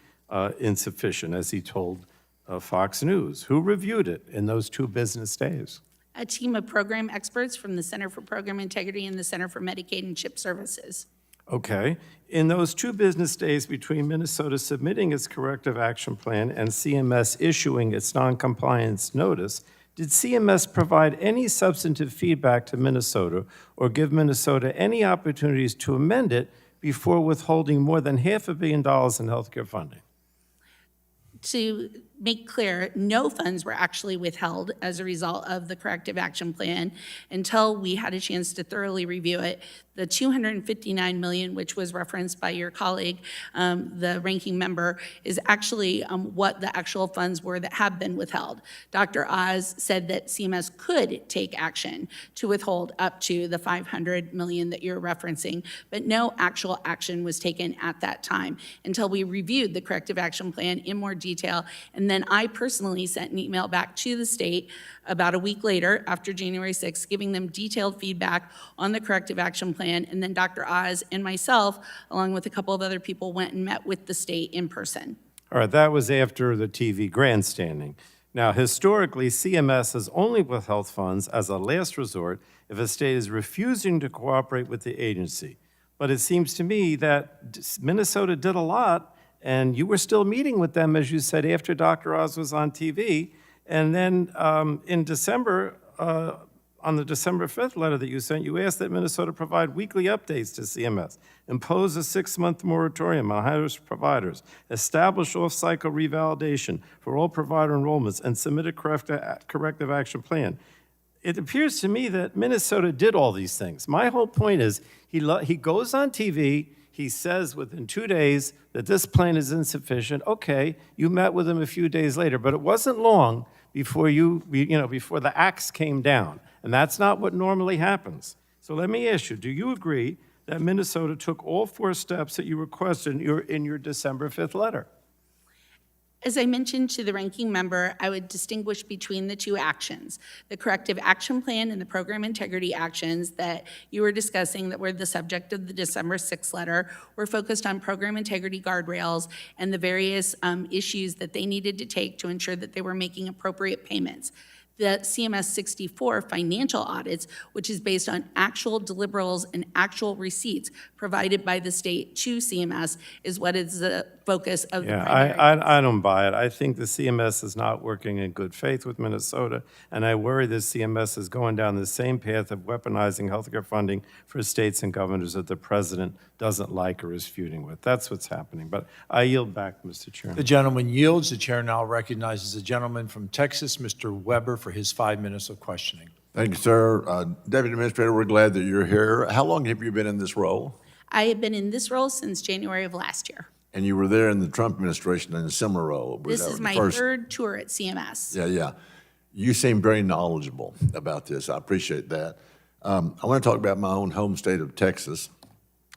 insufficient, as he told Fox News? Who reviewed it in those 2 business days? A team of program experts from the Center for Program Integrity and the Center for Medicaid and CHIP Services. Okay. In those 2 business days between Minnesota submitting its corrective action plan and CMS issuing its noncompliance notice, did CMS provide any substantive feedback to Minnesota or give Minnesota any opportunities to amend it before withholding more than $500 million in healthcare funding? To make clear, no funds were actually withheld as a result of the corrective action plan until we had a chance to thoroughly review it. The $259 million, which was referenced by your colleague, the ranking member, is actually what the actual funds were that have been withheld. Dr. Oz said that CMS could take action to withhold up to the $500 million that you're referencing, but no actual action was taken at that time until we reviewed the corrective action plan in more detail. And then I personally sent an email back to the state about a week later, after January 6th, giving them detailed feedback on the corrective action plan. And then Dr. Oz and myself, along with a couple of other people, went and met with the state in person. All right, that was after the TV grandstanding. Now, historically, CMS has only withheld funds as a last resort if a state is refusing to cooperate with the agency. But it seems to me that Minnesota did a lot, and you were still meeting with them, as you said, after Dr. Oz was on TV. And then in December, on the December 5th letter that you sent, you asked that Minnesota provide weekly updates to CMS, impose a 6-month moratorium on high-risk providers, establish off-cycle revalidation for all provider enrollments, and submit a corrective action plan. It appears to me that Minnesota did all these things. My whole point is he goes on TV, He says within 2 days that this plan is insufficient. Okay, you met with him a few days later, but it wasn't long before before the axe came down. And that's not what normally happens. So let me ask you, do you agree that Minnesota took all 4 steps that you requested in your December 5th letter? As I mentioned to the ranking member, I would distinguish between the 2 actions. The corrective action plan and the program integrity actions that you were discussing that were the subject of the December 6th letter were focused on program integrity guardrails and the various issues that they needed to take to ensure that they were making appropriate payments. The CMS 64 financial audits, which is based on actual deliverables and actual receipts provided by the state to CMS, is what is the focus of the primary. I don't buy it. I think the CMS is not working in good faith with Minnesota, and I worry that CMS is going down the same path of weaponizing healthcare funding for states and governors that the president doesn't like or is feuding with. That's what's happening. But I yield back, Mr. Chairman. The gentleman yields. The chair now recognizes the gentleman from Texas, Mr. Weber, for his 5 minutes of questioning. Thank you, sir. Deputy Administrator, we're glad that you're here. How long have you been in this role? I have been in this role since January of last year. And you were there in the Trump administration in a similar role. This is my third tour at CMS. Yeah. You seem very knowledgeable about this. I appreciate that. I want to talk about my own home state of Texas.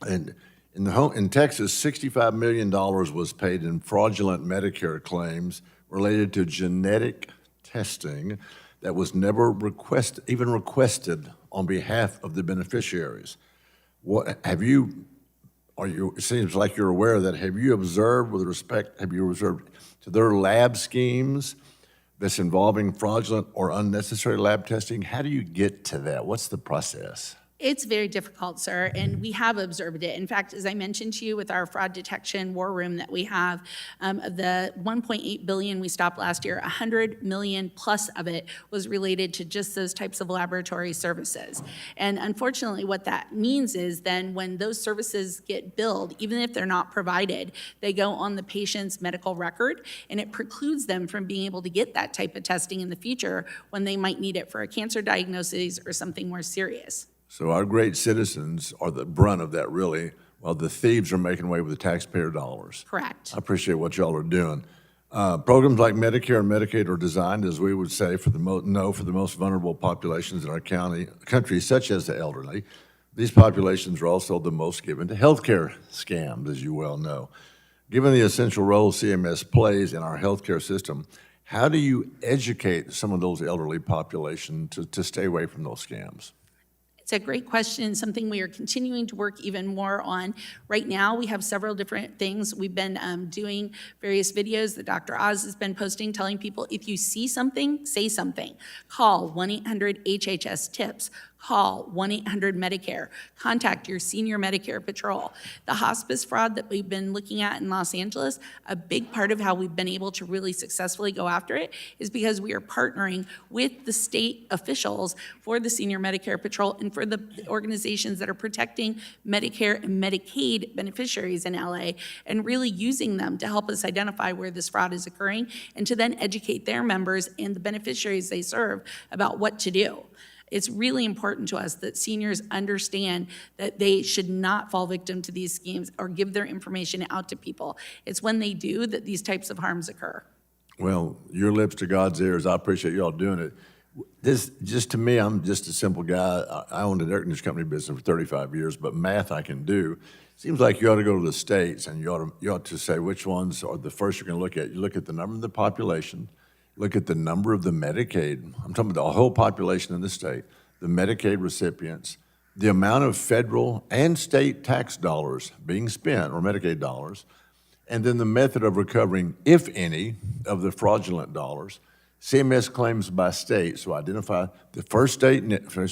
And in Texas, $65 million was paid in fraudulent Medicare claims related to genetic testing that was never even requested on behalf of the beneficiaries. It seems like you're aware of that. Have you observed to their lab schemes that's involving fraudulent or unnecessary lab testing? How do you get to that? What's the process? It's very difficult, sir, and we have observed it. In fact, as I mentioned to you with our fraud detection war room that we have, the $1.8 billion we stopped last year, $100 million plus of it was related to just those types of laboratory services. And unfortunately, what that means is then when those services get billed, even if they're not provided, they go on the patient's medical record, and it precludes them from being able to get that type of testing in the future when they might need it for a cancer diagnosis or something more serious. So our great citizens are the brunt of that, really, while the thieves are making away with the taxpayer dollars. Correct. I appreciate what y'all are doing. Programs like Medicare and Medicaid are designed, as we would say, for the most vulnerable populations in our country, such as the elderly. These populations are also the most given to healthcare scams, as you well know. Given the essential role CMS plays in our healthcare system, how do you educate some of those elderly population to stay away from those scams? It's a great question, something we are continuing to work even more on. Right now, we have several different things. We've been doing various videos that Dr. Oz has been posting, telling people if you see something, say something. Call 1-800-HHS-TIPS. Call 1-800-Medicare. Contact your senior Medicare patrol. The hospice fraud that we've been looking at in Los Angeles, a big part of how we've been able to really successfully go after it is because we are partnering with the state officials for the senior Medicare patrol and for the organizations that are protecting Medicare and Medicaid beneficiaries in LA and really using them to help us identify where this fraud is occurring and to then educate their members and the beneficiaries they serve about what to do. It's really important to us that seniors understand that they should not fall victim to these schemes or give their information out to people. It's when they do that these types of harms occur. Well, your lips to God's ears. I appreciate y'all doing it. This, just to me, I'm just a simple guy. I owned an air conditioning company business for 35 years, but math I can do. Seems like you ought to go to the states and you ought to say which ones are the first you're going to look at. You look at the number of the population, look at the number of the Medicaid. I'm talking about the whole population in the state, the Medicaid recipients, the amount of federal and state tax dollars being spent, or Medicaid dollars, and then the method of recovering, if any, of the fraudulent dollars. CMS claims by state, so identify the first state.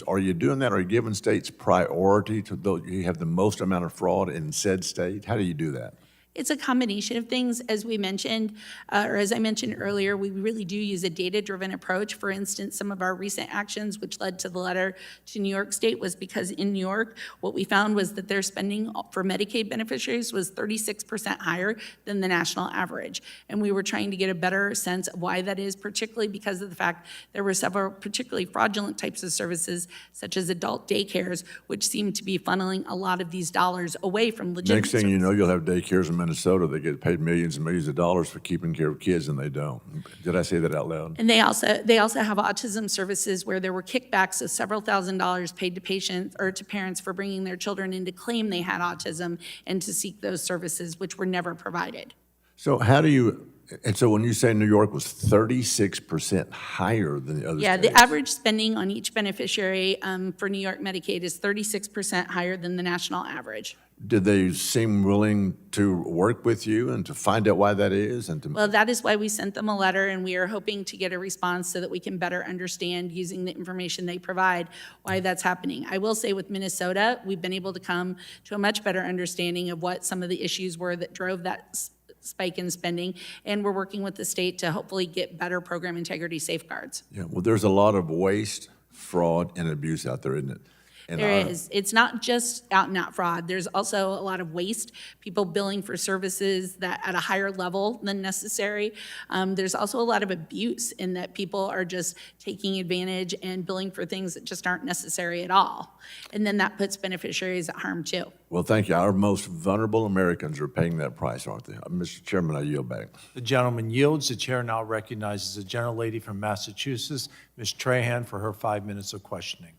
Are you doing that? Are you giving states priority to those you have the most amount of fraud in said state? How do you do that? It's a combination of things, as we mentioned, or as I mentioned earlier, we really do use a data-driven approach. For instance, some of our recent actions, which led to the letter to New York State, was because in New York, what we found was that their spending for Medicaid beneficiaries was 36% higher than the national average. And we were trying to get a better sense of why that is, particularly because of the fact there were several particularly fraudulent types of services, such as adult daycares, which seem to be funneling a lot of these dollars away from legitimate Next thing you know, services. you'll have daycares in Minnesota that get paid millions and millions of dollars for keeping care of kids, and they don't. Did I say that out loud? And they also have autism services where there were kickbacks of several $1,000s paid to patients or to parents for bringing their children in to claim they had autism and to seek those services, which were never provided. So how do you, and so when you say New York was 36% higher than the other Yeah, states? the average spending on each beneficiary for New York Medicaid is 36% higher than the national average. Did they seem willing to work with you and to find out why that is and to? Well, that is why we sent them a letter, and we are hoping to get a response so that we can better understand, using the information they provide, why that's happening. I will say with Minnesota, we've been able to come to a much better understanding of what some of the issues were that drove that spike in spending, and we're working with the state to hopefully get better program integrity safeguards. Yeah, well, there's a lot of waste, fraud, and abuse out there, isn't it? And There is. It's not just out and out fraud. There's also a lot of waste, people billing for services that at a higher level than necessary. There's also a lot of abuse in that people are just taking advantage and billing for things that just aren't necessary at all. And then that puts beneficiaries at harm too. Well, thank you. Our most vulnerable Americans are paying that price, aren't they? Mr. Chairman, I yield back. The gentleman yields. The chair now recognizes the gentlelady from Massachusetts, Ms. Trahan, for her 5 minutes of questioning.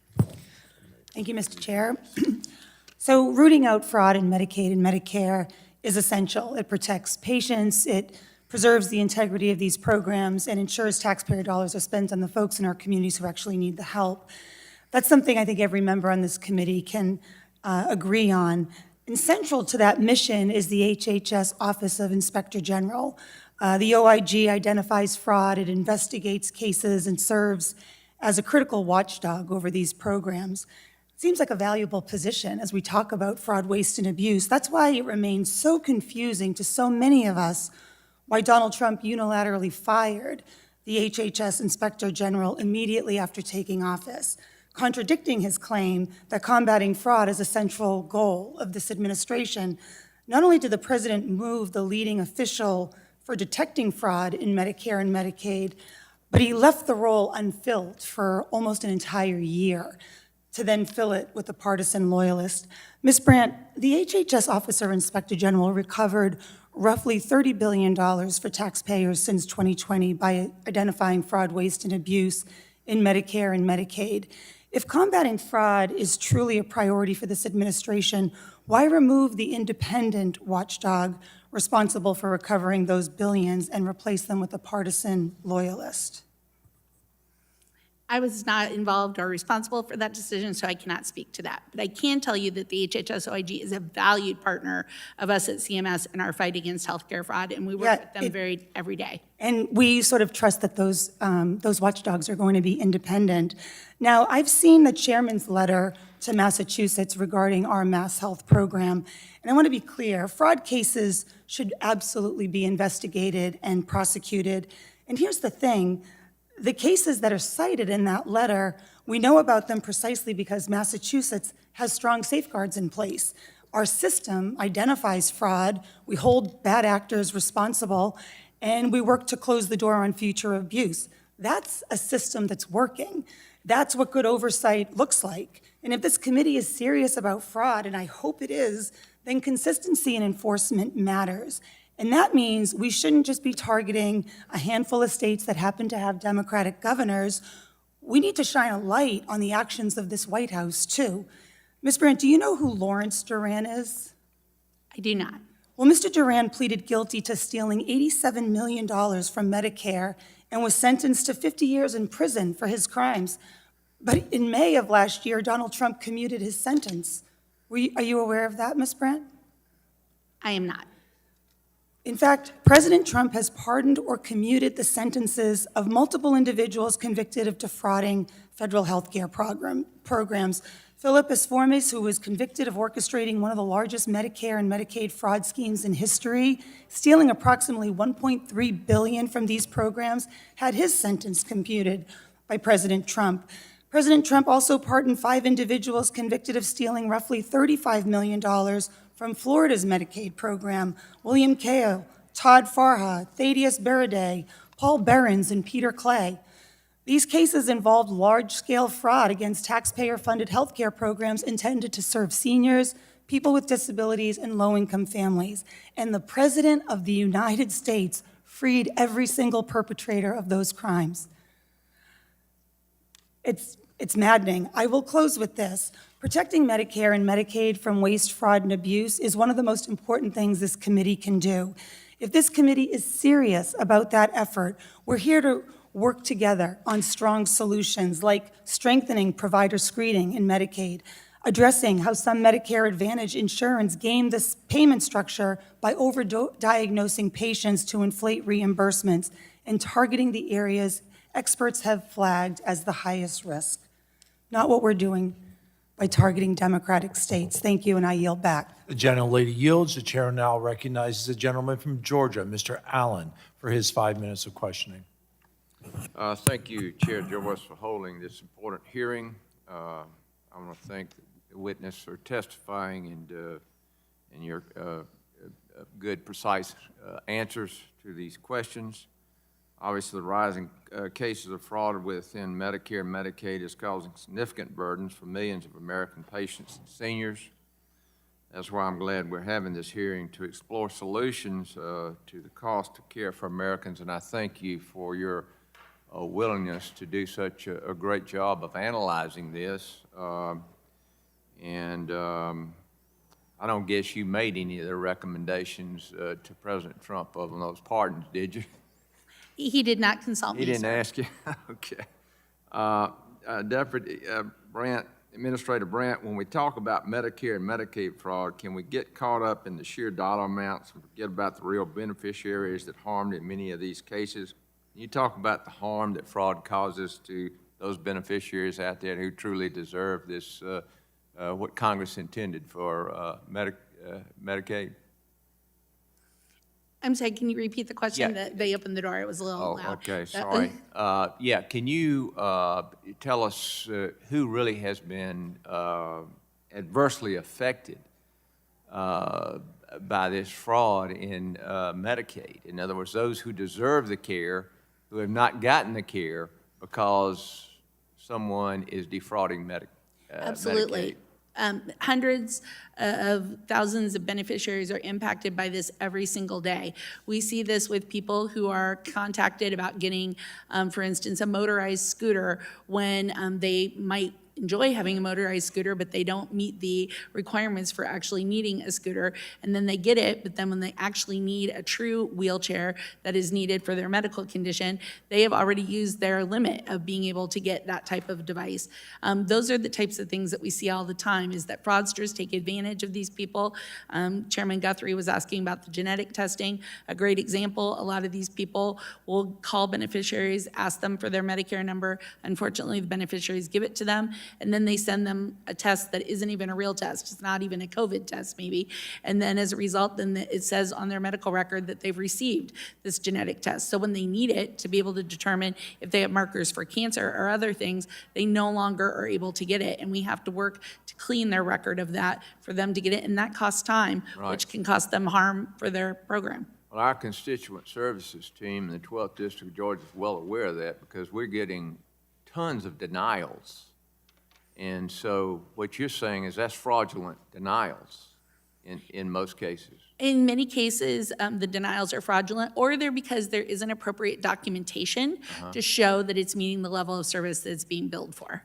Thank you, Mr. Chair. So rooting out fraud in Medicaid and Medicare is essential. It protects patients, it preserves the integrity of these programs, and ensures taxpayer dollars are spent on the folks in our communities who actually need the help. That's something I think every member on this committee can agree on. And central to that mission is the HHS Office of Inspector General. The OIG identifies fraud, it investigates cases, and serves as a critical watchdog over these programs. Seems like a valuable position as we talk about fraud, waste, and abuse. That's why it remains so confusing to so many of us why Donald Trump unilaterally fired the HHS Inspector General immediately after taking office, contradicting his claim that combating fraud is a central goal of this administration. Not only did the president move the leading official for detecting fraud in Medicare and Medicaid, but he left the role unfilled for almost an entire year, to then fill it with a partisan loyalist. Ms. Brandt, the HHS Officer Inspector General recovered roughly $30 billion for taxpayers since 2020 by identifying fraud, waste, and abuse in Medicare and Medicaid. If combating fraud is truly a priority for this administration, why remove the independent watchdog responsible for recovering those billions and replace them with a partisan loyalist? I was not involved or responsible for that decision, so I cannot speak to that. But I can tell you that the HHS OIG is a valued partner of us at CMS in our fight against healthcare fraud, and we work with them every day. And we sort of trust that those watchdogs are going to be independent. Now, I've seen the chairman's letter to Massachusetts regarding our Mass Health program, and I want to be clear, fraud cases should absolutely be investigated and prosecuted. And here's the thing. The cases that are cited in that letter, we know about them precisely because Massachusetts has strong safeguards in place. Our system identifies fraud, we hold bad actors responsible, and we work to close the door on future abuse. That's a system that's working. That's what good oversight looks like. And if this committee is serious about fraud, and I hope it is, then consistency in enforcement matters. And that means we shouldn't just be targeting a handful of states that happen to have Democratic governors. We need to shine a light on the actions of this White House, too. Ms. Brandt, do you know who Lawrence Duran is? I do not. Well, Mr. Duran pleaded guilty to stealing $87 million from Medicare and was sentenced to 50 years in prison for his crimes. But in May of last year, Donald Trump commuted his sentence. Are you aware of that, Ms. Brandt? I am not. In fact, President Trump has pardoned or commuted the sentences of multiple individuals convicted of defrauding federal health care programs. Philip Esformes, who was convicted of orchestrating one of the largest Medicare and Medicaid fraud schemes in history, stealing approximately $1.3 billion from these programs, had his sentence commuted by President Trump. President Trump also pardoned 5 individuals convicted of stealing roughly $35 million from Florida's Medicaid program: William Kale, Todd Farha, Thaddeus Beraday, Paul Behrens, and Peter Clay. These cases involved large-scale fraud against taxpayer-funded healthcare programs intended to serve seniors, people with disabilities, and low-income families. And the President of the United States freed every single perpetrator of those crimes. It's maddening. I will close with this. Protecting Medicare and Medicaid from waste, fraud, and abuse is one of the most important things this committee can do. If this committee is serious about that effort, we're here to work together on strong solutions like strengthening provider screening in Medicaid, addressing how some Medicare Advantage insurance game this payment structure by overdiagnosing patients to inflate reimbursements, and targeting the areas experts have flagged as the highest risk. Not what we're doing by targeting Democratic states. Thank you, and I yield back. The gentlelady yields. The chair now recognizes the gentleman from Georgia, Mr. Allen, for his 5 minutes of questioning. Thank you, Chair Joyce, for holding this important hearing. I want to thank the witness for testifying and your good, precise answers to these questions. Obviously, the rising cases of fraud within Medicare and Medicaid is causing significant burdens for millions of American patients and seniors. That's why I'm glad we're having this hearing to explore solutions to the cost of care for Americans, and I thank you for your willingness to do such a great job of analyzing this. I don't guess you made any of the recommendations to President Trump of those pardons, did you? He did not consult me, He didn't sir. ask you? Okay. Deputy Brandt, Administrator Brandt, when we talk about Medicare and Medicaid fraud, can we get caught up in the sheer dollar amounts and forget about the real beneficiaries that harmed in many of these cases? Can you talk about the harm that fraud causes to those beneficiaries out there who truly deserve this, what Congress intended for Medicaid? I'm sorry, can you repeat the question? Yeah. They opened the door, it was a little loud. Oh, okay, sorry. Yeah, can you tell us who really has been adversely affected by this fraud in Medicaid? In other words, those who deserve the care, who have not gotten the care because someone is defrauding Medicaid. Absolutely. Hundreds of thousands of beneficiaries are impacted by this every single day. We see this with people who are contacted about getting, for instance, a motorized scooter when they might enjoy having a motorized scooter, but they don't meet the requirements for actually needing a scooter, and then they get it, but then when they actually need a true wheelchair that is needed for their medical condition, they have already used their limit of being able to get that type of device. Those are the types of things that we see all the time, is that fraudsters take advantage of these people. Chairman Guthrie was asking about the genetic testing. A great example, a lot of these people will call beneficiaries, ask them for their Medicare number. Unfortunately, the beneficiaries give it to them, and then they send them a test that isn't even a real test. It's not even a COVID test, maybe. And then as a result, then it says on their medical record that they've received this genetic test. So when they need it to be able to determine if they have markers for cancer or other things, they no longer are able to get it. And we have to work to clean their record of that for them to get it. And that costs time, Right. which can cost them harm for their program. Well, our constituent services team in the 12th District of Georgia is well aware of that because we're getting tons of denials. And so what you're saying is that's fraudulent denials in most cases. In many cases, the denials are fraudulent, or they're because there isn't appropriate documentation to show that it's meeting the level of service that it's being billed for.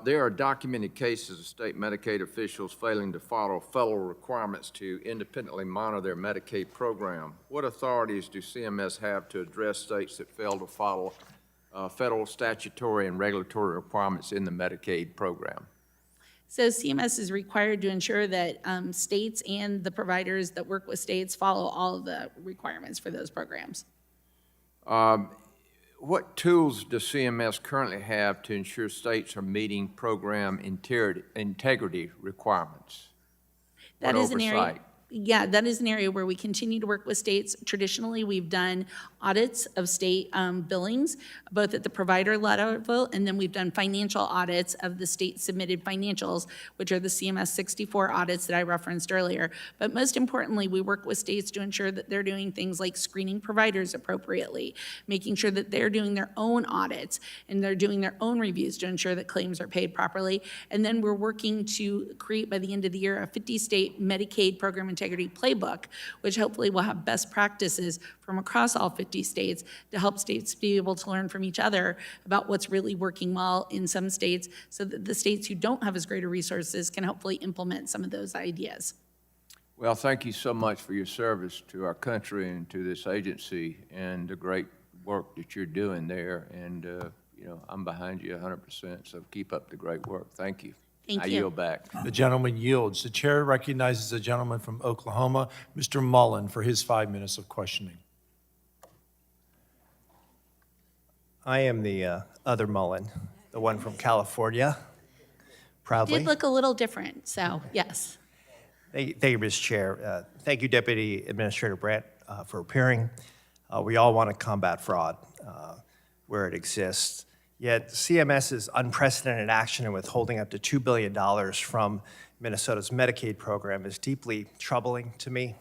There are documented cases of state Medicaid officials failing to follow federal requirements to independently monitor their Medicaid program. What authorities do CMS have to address states that fail to follow federal statutory and regulatory requirements in the Medicaid program? So CMS is required to ensure that states and the providers that work with states follow all of the requirements for those programs. What tools does CMS currently have to ensure states are meeting program integrity requirements? That What is an area. oversight? Yeah, that is an area where we continue to work with states. Traditionally, we've done audits of state billings, both at the provider level, and then we've done financial audits of the state-submitted financials, which are the CMS 64 audits that I referenced earlier. But most importantly, we work with states to ensure that they're doing things like screening providers appropriately, making sure that they're doing their own audits and they're doing their own reviews to ensure that claims are paid properly. And then we're working to create, by the end of the year, a 50-state Medicaid program integrity playbook, which hopefully will have best practices from across all 50 states to help states be able to learn from each other about what's really working well in some states, so that the states who don't have as great a resources can hopefully implement some of those ideas. Well, thank you so much for your service to our country and to this agency and the great work that you're doing there. And, I'm behind you 100%, so keep up the great work. Thank you. Thank I you. yield back. The gentleman yields. The chair recognizes the gentleman from Oklahoma, Mr. Mullen, for his 5 minutes of questioning. I am the other Mullen, the one from California, proudly. Did look a little different, so yes. Thank you, Ms. Chair. Thank you, Deputy Administrator Brandt, for appearing. We all want to combat fraud where it exists. Yet CMS's unprecedented action in withholding up to $2 billion from Minnesota's Medicaid program is deeply troubling to me.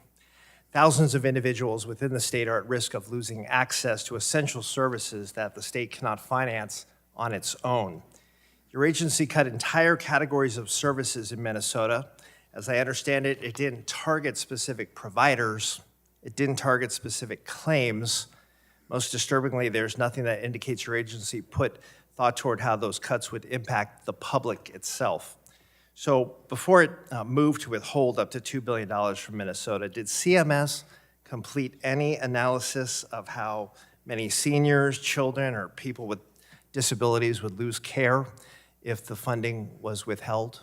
Thousands of individuals within the state are at risk of losing access to essential services that the state cannot finance on its own. Your agency cut entire categories of services in Minnesota. As I understand it, it didn't target specific providers. It didn't target specific claims. Most disturbingly, there's nothing that indicates your agency put thought toward how those cuts would impact the public itself. So before it moved to withhold up to $2 billion from Minnesota, did CMS complete any analysis of how many seniors, children, or people with disabilities would lose care if the funding was withheld?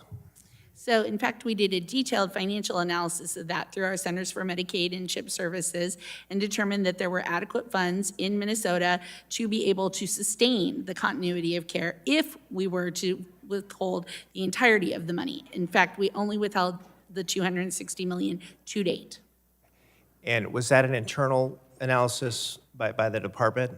So in fact, we did a detailed financial analysis of that through our Centers for Medicaid and CHIP services and determined that there were adequate funds in Minnesota to be able to sustain the continuity of care if we were to withhold the entirety of the money. In fact, we only withheld the $260 million to date. And was that an internal analysis by the department?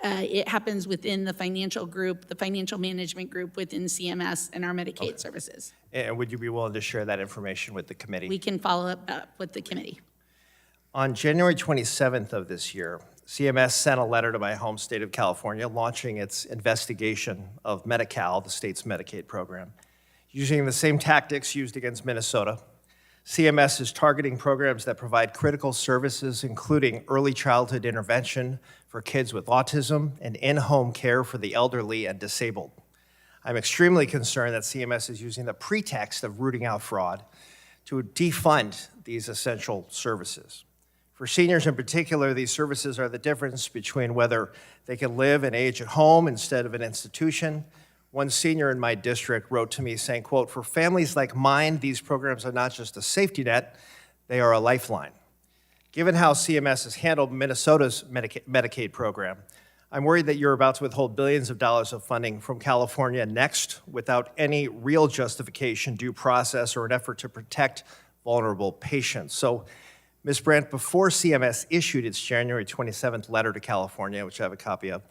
It happens within the financial group, the financial management group within CMS and our Medicaid services. And would you be willing to share that information with the committee? We can follow up with the committee. On January 27th of this year, CMS sent a letter to my home state of California launching its investigation of Medi-Cal, the state's Medicaid program. Using the same tactics used against Minnesota, CMS is targeting programs that provide critical services, including early childhood intervention for kids with autism and in-home care for the elderly and disabled. I'm extremely concerned that CMS is using the pretext of rooting out fraud to defund these essential services. For seniors in particular, these services are the difference between whether they can live and age at home instead of an institution. One senior in my district wrote to me saying, quote, "For families like mine, these programs are not just a safety net, they are a lifeline." Given how CMS has handled Minnesota's Medicaid program, I'm worried that you're about to withhold billions of dollars of funding from California next without any real justification, due process, or an effort to protect vulnerable patients. So, Ms. Brandt, before CMS issued its January 27th letter to California, which I have a copy of,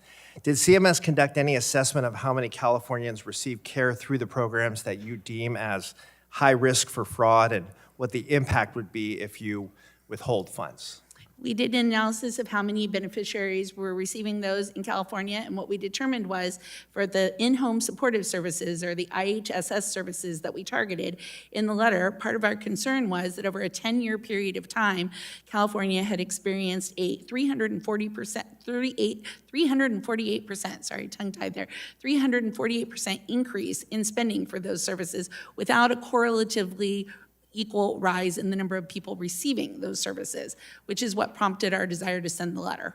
did CMS conduct any assessment of how many Californians receive care through the programs that you deem as high risk for fraud and what the impact would be if you withhold funds? We did an analysis of how many beneficiaries were receiving those in California, and what we determined was for the in-home supportive services, or the IHSS services that we targeted in the letter, part of our concern was that over a 10-year period of time, California had experienced a 348% increase in spending for those services without a correlatively equal rise in the number of people receiving those services, which is what prompted our desire to send the letter.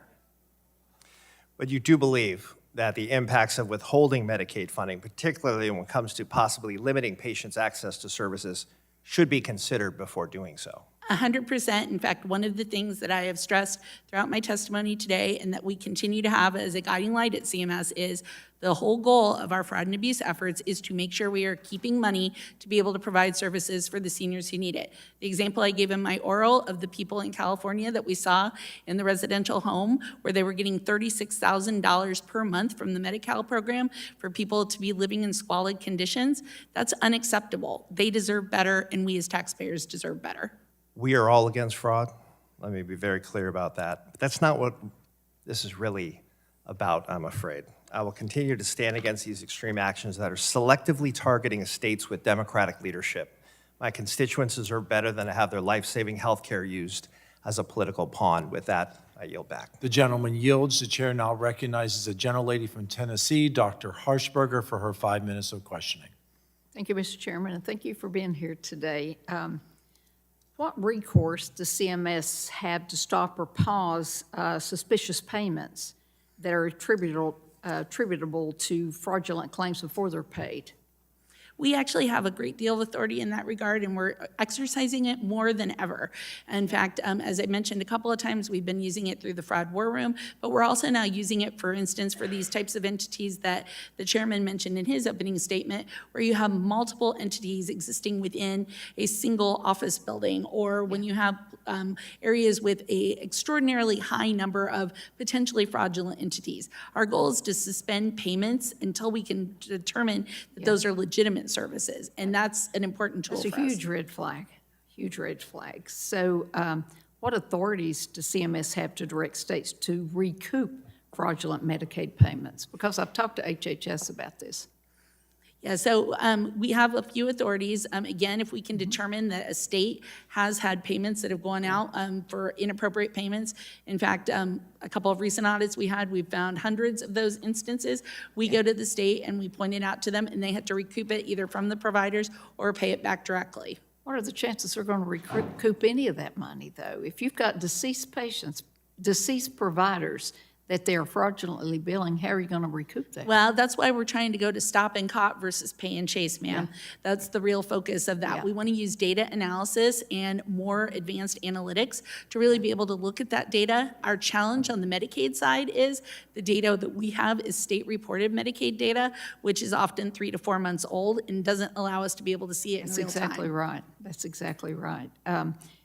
But you do believe that the impacts of withholding Medicaid funding, particularly when it comes to possibly limiting patients' access to services, should be considered before doing so? 100%. In fact, one of the things that I have stressed throughout my testimony today and that we continue to have as a guiding light at CMS is the whole goal of our fraud and abuse efforts is to make sure we are keeping money to be able to provide services for the seniors who need it. The example I gave in my oral of the people in California that we saw in the residential home where they were getting $36,000 per month from the Medi-Cal program for people to be living in squalid conditions, that's unacceptable. They deserve better, and we as taxpayers deserve better. We are all against fraud. Let me be very clear about that. But that's not what this is really about, I'm afraid. I will continue to stand against these extreme actions that are selectively targeting states with Democratic leadership. My constituents deserve better than to have their life-saving health care used as a political pawn. With that, I yield back. The gentleman yields. The chair now recognizes a gentlelady from Tennessee, Dr. Harshberger, for her 5 minutes of questioning. Thank you, Mr. Chairman, and thank you for being here today. What recourse does CMS have to stop or pause suspicious payments that are attributable to fraudulent claims before they're paid? We actually have a great deal of authority in that regard, and we're exercising it more than ever. In fact, as I mentioned a couple of times, we've been using it through the fraud war room, but we're also now using it, for instance, for these types of entities that the chairman mentioned in his opening statement, where you have multiple entities existing within a single office building, or when you have areas with an extraordinarily high number of potentially fraudulent entities. Our goal is to suspend payments until we can determine that those are legitimate services, and that's an important tool for us. That's a huge red flag, huge red flag. So what authorities does CMS have to direct states to recoup fraudulent Medicaid payments? Because I've talked to HHS about this. Yeah, so we have a few authorities. Again, if we can determine that a state has had payments that have gone out for inappropriate payments. In fact, a couple of recent audits we've found hundreds of those instances. We go to the state and we point it out to them, and they have to recoup it either from the providers or pay it back directly. What are the chances they're going to recoup any of that money, though? If you've got deceased patients, deceased providers that they are fraudulently billing, how are you going to recoup that? Well, that's why we're trying to go to stop and cop versus pay and chase, ma'am. Yeah. That's the real focus of that. Yeah. We want to use data analysis and more advanced analytics to really be able to look at that data. Our challenge on the Medicaid side is the data that we have is state-reported Medicaid data, which is often 3 to 4 months old and doesn't allow us to be able to see it in real time. That's exactly right. That's exactly right.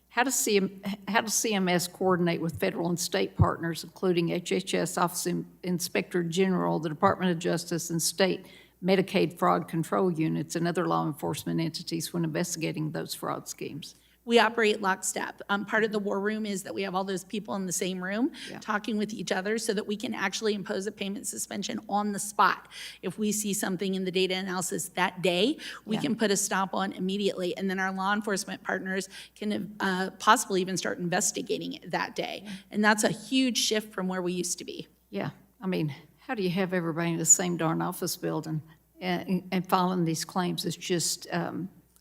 How does CMS coordinate with federal and state partners, including HHS, Office of Inspector General, the Department of Justice, and state Medicaid fraud control units and other law enforcement entities when investigating those fraud schemes? We operate lockstep. Part of the war room is that we have all those people in the same room talking with each other so that we can actually impose a payment suspension on the spot. If we see something in the data analysis that day, we can put a stop on immediately, and then our law enforcement partners can possibly even start investigating it that day. And that's a huge shift from where we used to be. Yeah, I mean, how do you have everybody in the same darn office building and filing these claims? It's just,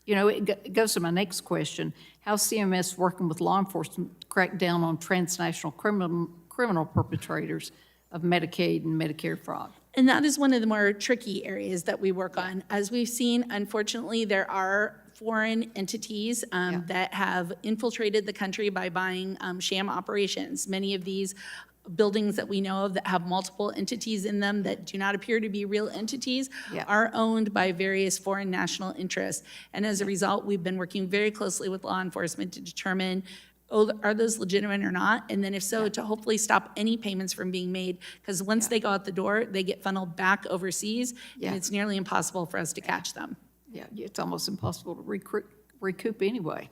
it goes to my next question. How's CMS working with law enforcement to crack down on transnational criminal perpetrators of Medicaid and Medicare fraud? And that is one of the more tricky areas that we work on. As we've seen, unfortunately, there are foreign entities that have infiltrated the country by buying sham operations. Many of these buildings that we know of that have multiple entities in them that do not appear to be real entities are owned by various foreign national interests. And as a result, we've been working very closely with law enforcement to determine, are those legitimate or not? And then if so, to hopefully stop any payments from being made, because once they go out the door, they get funneled back overseas, and it's nearly impossible for us to catch them. Yeah, it's almost impossible to recoup anyway.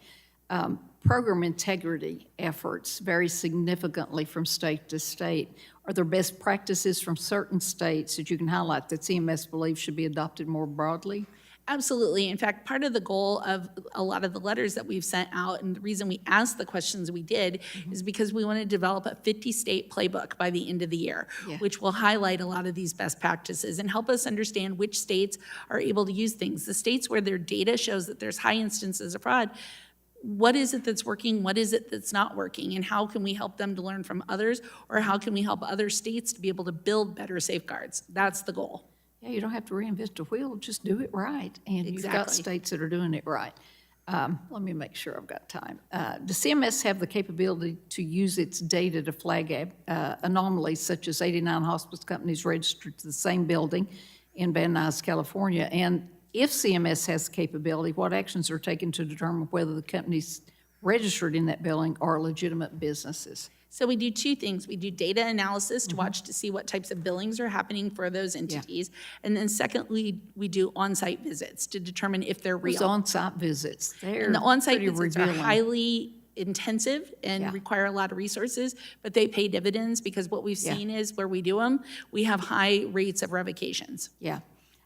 Program integrity efforts vary significantly from state to state. Are there best practices from certain states that you can highlight that CMS believes should be adopted more broadly? Absolutely. In fact, part of the goal of a lot of the letters that we've sent out, and the reason we asked the questions we did, is because we want to develop a 50-state playbook by the end of the year, which will highlight a lot of these best practices and help us understand which states are able to use things. The states where their data shows that there's high instances of fraud, what is it that's working, what is it that's not working, and how can we help them to learn from others, or how can we help other states to be able to build better safeguards? That's the goal. Yeah, you don't have to reinvent the wheel, just do it right. And you've got states that are doing it right. Let me make sure I've got time. Does CMS have the capability to use its data to flag anomalies such as 89 hospice companies registered to the same building in Van Nuys, California? And if CMS has the capability, what actions are taken to determine whether the companies registered in that building are legitimate businesses? So we do two things. We do data analysis to watch to see what types of billings are happening for those entities. And then secondly, we do on-site visits to determine if they're Those real. on-site visits, they're And the on-site pretty visits are revealing. highly intensive Yeah. and require a lot of resources, but they pay dividends because what we've Yeah. seen is where we do them, we have high rates of revocations. Yeah.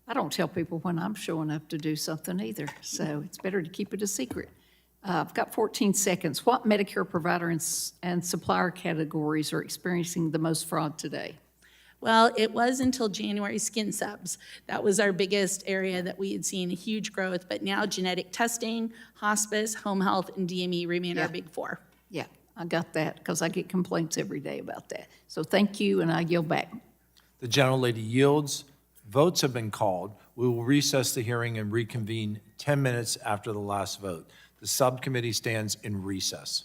I don't tell people when I'm showing up to do something either, so it's better to keep it a secret. I've got 14 seconds. What Medicare provider and supplier categories are experiencing the most fraud today? Well, it was until January skin subs. That was our biggest area that we had seen a huge growth, but now genetic testing, hospice, home health, and DME remain Yeah. our big four. Yeah, I got that, because I get complaints every day about that. So thank you, and I yield back. The gentlelady yields. Votes have been called. We will recess the hearing and reconvene 10 minutes after the last vote. The subcommittee stands in recess.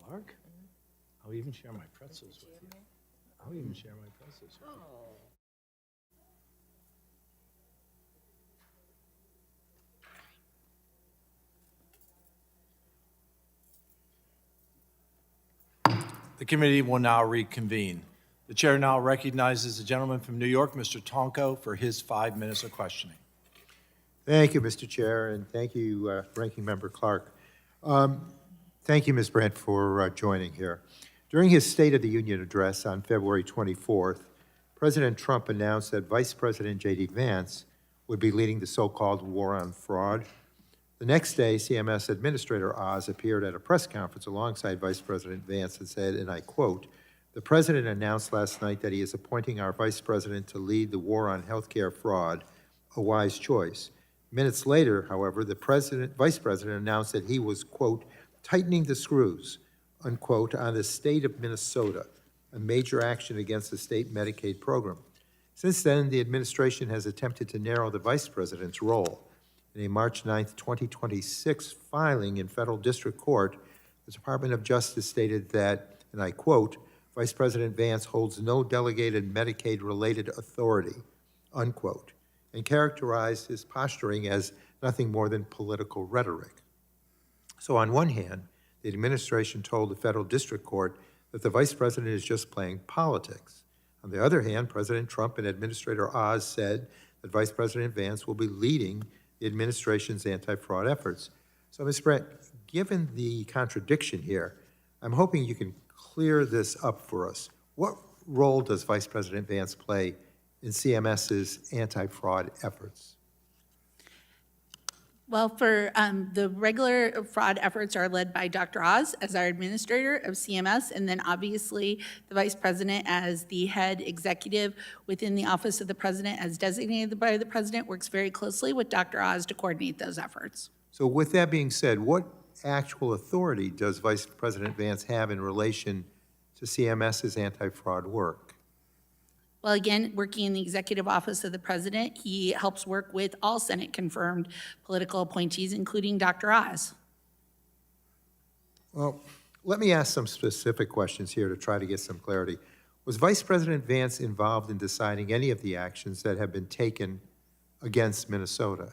Clarke? I'll even share my pretzels with you. I'll even share my pretzels with you. The committee will now reconvene. The chair now recognizes the gentleman from New York, Mr. Tonko, for his 5 minutes of questioning. Thank you, Mr. Chair, and thank you, Ranking Member Clarke. Thank you, Ms. Brandt, for joining here. During his State of the Union address on February 24th, President Trump announced that Vice President J.D. Vance would be leading the so-called war on fraud. The next day, CMS Administrator Oz appeared at a press conference alongside Vice President Vance and said, and I quote, "The President announced last night that he is appointing our Vice President to lead the war on healthcare fraud, a wise choice." Minutes later, however, the Vice President announced that he was, quote, "tightening the screws," unquote, on the state of Minnesota, a major action against the state Medicaid program. Since then, the administration has attempted to narrow the Vice President's role. In a March 9th, 2026 filing in federal district court, the Department of Justice stated that, and I quote, "Vice President Vance holds no delegated Medicaid-related authority," unquote, and characterized his posturing as nothing more than political rhetoric. So on one hand, the administration told the federal district court that the Vice President is just playing politics. On the other hand, President Trump and Administrator Oz said that Vice President Vance will be leading the administration's anti-fraud efforts. So, Ms. Brandt, given the contradiction here, I'm hoping you can clear this up for us. What role does Vice President Vance play in CMS's anti-fraud efforts? Well, for the regular fraud efforts are led by Dr. Oz as our administrator of CMS, and then obviously the Vice President as the head executive within the Office of the President as designated by the President works very closely with Dr. Oz to coordinate those efforts. So with that being said, what actual authority does Vice President Vance have in relation to CMS's anti-fraud work? Well, again, working in the Executive Office of the President, he helps work with all Senate-confirmed political appointees, including Dr. Oz. Well, let me ask some specific questions here to try to get some clarity. Was Vice President Vance involved in deciding any of the actions that have been taken against Minnesota?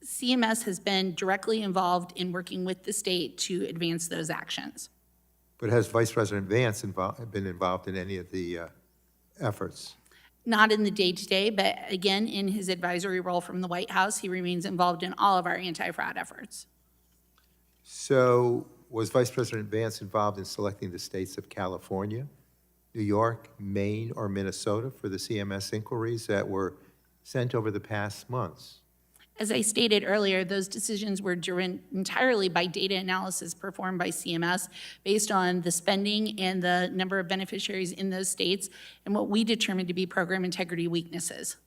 CMS has been directly involved in working with the state to advance those actions. But has Vice President Vance been involved in any of the efforts? Not in the day-to-day, but again, in his advisory role from the White House, he remains involved in all of our anti-fraud efforts. So was Vice President Vance involved in selecting the states of California, New York, Maine, or Minnesota for the CMS inquiries that were sent over the past months? As I stated earlier, those decisions were driven entirely by data analysis performed by CMS based on the spending and the number of beneficiaries in those states and what we determined to be program integrity weaknesses.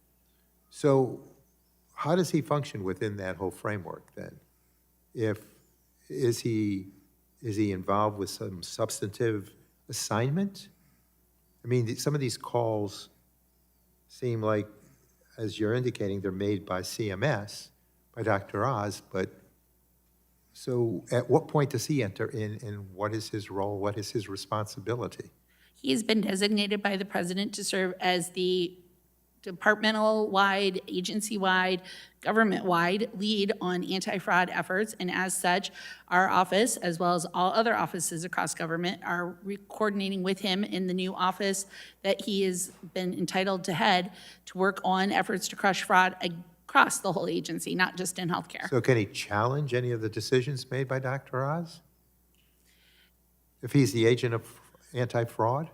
So how does he function within that whole framework then? Is he involved with some substantive assignment? I mean, some of these calls seem like, as you're indicating, they're made by CMS, by Dr. Oz, but so at what point does he enter in, and what is his role, what is his responsibility? He has been designated by the President to serve as the departmental-wide, agency-wide, government-wide lead on anti-fraud efforts, and as such, our office, as well as all other offices across government, are coordinating with him in the new office that he has been entitled to head to work on efforts to crush fraud across the whole agency, not just in healthcare. So can he challenge any of the decisions made by Dr. Oz? If he's the agent of anti-fraud?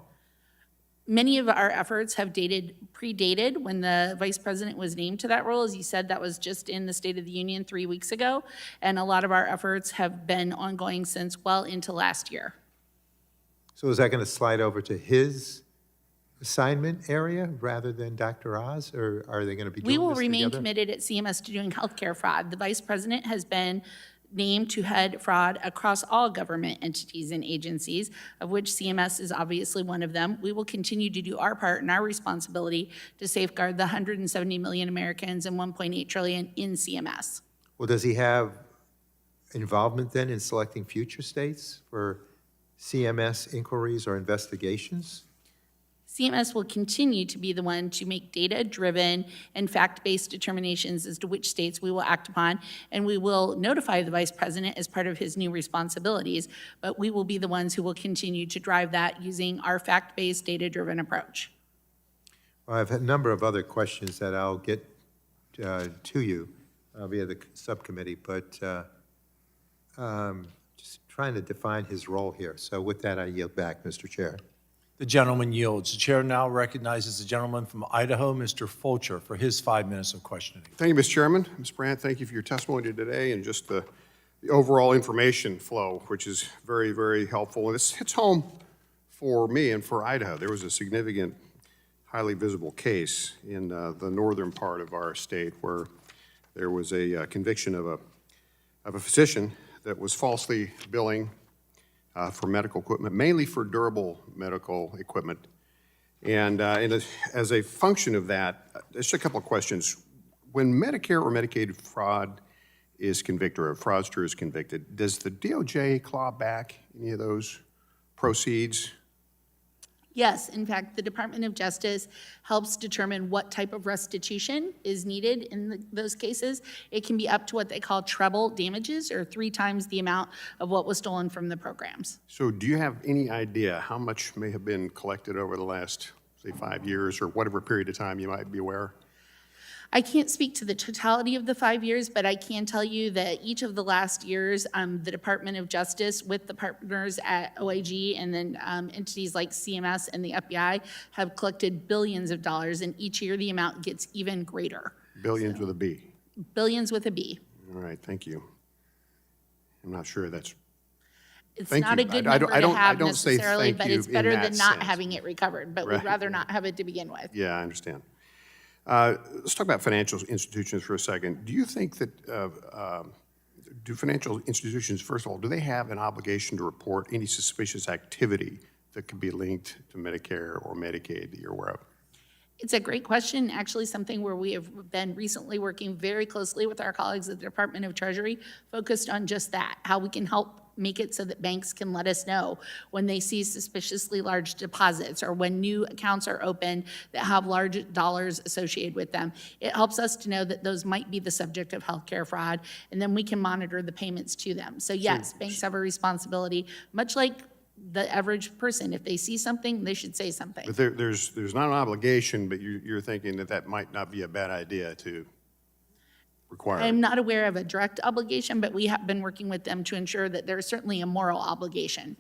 Many of our efforts have predated when the Vice President was named to that role. As you said, that was just in the State of the Union 3 weeks ago. And a lot of our efforts have been ongoing since well into last year. So is that going to slide over to his assignment area rather than Dr. Oz, or are they going to be doing We this will remain together? committed at CMS to doing healthcare fraud. The Vice President has been named to head fraud across all government entities and agencies, of which CMS is obviously one of them. We will continue to do our part and our responsibility to safeguard the 170 million Americans and 1.8 trillion in CMS. Well, does he have involvement then in selecting future states for CMS inquiries or investigations? CMS will continue to be the one to make data-driven and fact-based determinations as to which states we will act upon, and we will notify the Vice President as part of his new responsibilities, but we will be the ones who will continue to drive that using our fact-based, data-driven approach. Well, I have a number of other questions that I'll get to you via the subcommittee, but just trying to define his role here. So with that, I yield back, Mr. Chair. The gentleman yields. The chair now recognizes the gentleman from Idaho, Mr. Fulcher, for his 5 minutes of questioning. Thank you, Mr. Chairman. Ms. Brandt, thank you for your testimony today and just the overall information flow, which is very, very helpful. And this hits home for me and for Idaho. There was a significant, highly visible case in the northern part of our state where there was a conviction of a physician that was falsely billing for medical equipment, mainly for durable medical equipment. And as a function of that, just a couple of questions. When Medicare or Medicaid fraud is convicted or a fraudster is convicted, does the DOJ claw back any of those proceeds? Yes, in fact, the Department of Justice helps determine what type of restitution is needed in those cases. It can be up to what they call treble damages, or 3 times the amount of what was stolen from the programs. So do you have any idea how much may have been collected over the last, say, 5 years or whatever period of time you might be aware? I can't speak to the totality of the 5 years, but I can tell you that each of the last years, the Department of Justice with the partners at OIG and then entities like CMS and the FBI have collected billions of dollars, and each year the amount gets even greater. Billions with a B. Billions with a B. All right, thank you. I'm not sure that's, It's Thank not you. a good I number don't- to have I don't say necessarily, thank but you it's in better that than not sense. having it recovered, but Right. we'd rather not have it to begin with. yeah, I understand. Let's talk about financial institutions for a second. Do you think that, do financial institutions, first of all, do they have an obligation to report any suspicious activity that could be linked to Medicare or Medicaid that you're aware of? It's a great question, actually something where we have been recently working very closely with our colleagues at the Department of Treasury, focused on just that, how we can help make it so that banks can let us know when they see suspiciously large deposits or when new accounts are opened that have large dollars associated with them. It helps us to know that those might be the subject of healthcare fraud, and then we can monitor the payments to them. So yes, banks have a responsibility, much like the average person. If they see something, they should say something. But there's not an obligation, but you're thinking that that might not be a bad idea to require. I'm not aware of a direct obligation, but we have been working with them to ensure that there's certainly a moral obligation.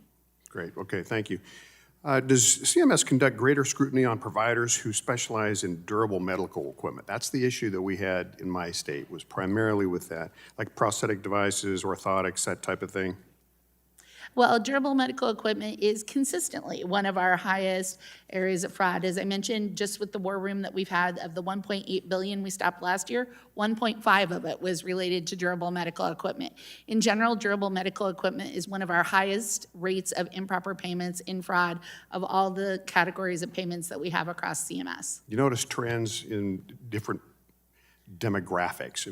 Great, okay, thank you. Does CMS conduct greater scrutiny on providers who specialize in durable medical equipment? That's the issue that we had in my state, was primarily with that, like prosthetic devices, orthotics, that type of thing. Well, durable medical equipment is consistently one of our highest areas of fraud. As I mentioned, just with the war room that we've had of the $1.8 billion we stopped last year, 1.5 of it was related to durable medical equipment. In general, durable medical equipment is one of our highest rates of improper payments in fraud of all the categories of payments that we have across CMS. You notice trends in different demographics,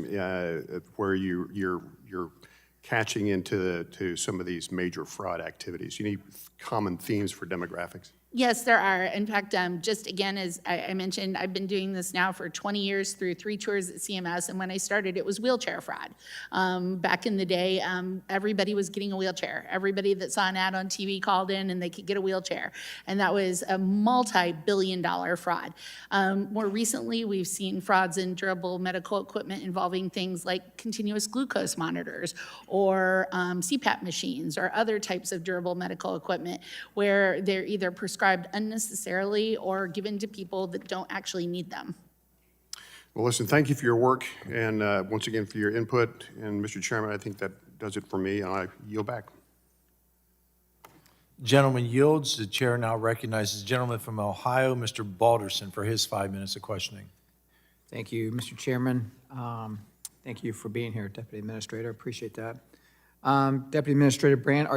where you're catching into some of these major fraud activities? You need common themes for demographics? Yes, there are. In fact, just again, as I mentioned, I've been doing this now for 20 years through 3 tours at CMS, and when I started, it was wheelchair fraud. Back in the day, everybody was getting a wheelchair. Everybody that saw an ad on TV called in and they could get a wheelchair, and that was a multi-billion-dollar fraud. More recently, we've seen frauds in durable medical equipment involving things like continuous glucose monitors or CPAP machines or other types of durable medical equipment where they're either prescribed unnecessarily or given to people that don't actually need them. Well, listen, thank you for your work, and once again for your input. And Mr. Chairman, I think that does it for me, and I yield back. Gentleman yields. The chair now recognizes the gentleman from Ohio, Mr. Balderson, for his 5 minutes of questioning. Thank you, Mr. Chairman. Thank you for being here, Deputy Administrator. Appreciate that. Deputy Administrator Brandt,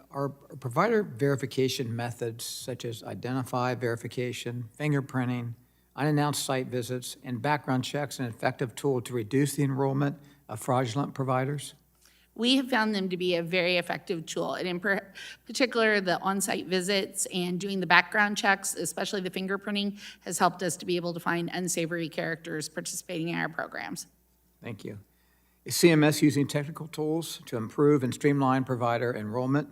are provider verification methods such as identify verification, fingerprinting, unannounced site visits, and background checks an effective tool to reduce the enrollment of fraudulent providers? We have found them to be a very effective tool, and in particular, the on-site visits and doing the background checks, especially the fingerprinting, has helped us to be able to find unsavory characters participating in our programs. Thank you. Is CMS using technical tools to improve and streamline provider enrollment?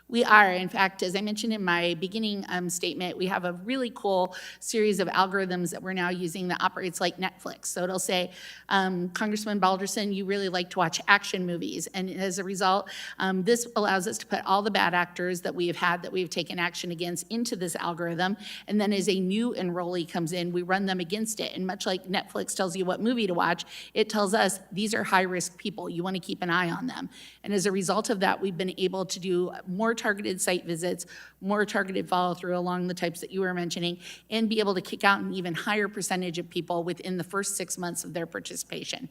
We are. In fact, as I mentioned in my beginning statement, we have a really cool series of algorithms that we're now using that operates like Netflix. So it'll say, Congressman Balderson, you really like to watch action movies. And as a result, this allows us to put all the bad actors that we have had, that we've taken action against, into this algorithm. And then as a new enrollee comes in, we run them against it. And much like Netflix tells you what movie to watch, it tells us these are high-risk people. You want to keep an eye on them. And as a result of that, we've been able to do more targeted site visits, more targeted follow-through along the types that you were mentioning, and be able to kick out an even higher percentage of people within the first 6 months of their participation.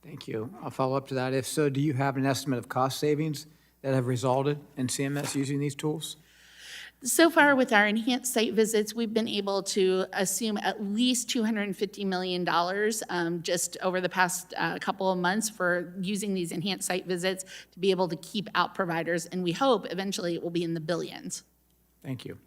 Thank you. I'll follow up to that. If so, do you have an estimate of cost savings that have resulted in CMS using these tools? So far, with our enhanced site visits, we've been able to assume at least $250 million just over the past couple of months for using these enhanced site visits to be able to keep out providers, and we hope eventually it will be in the billions. Thank you.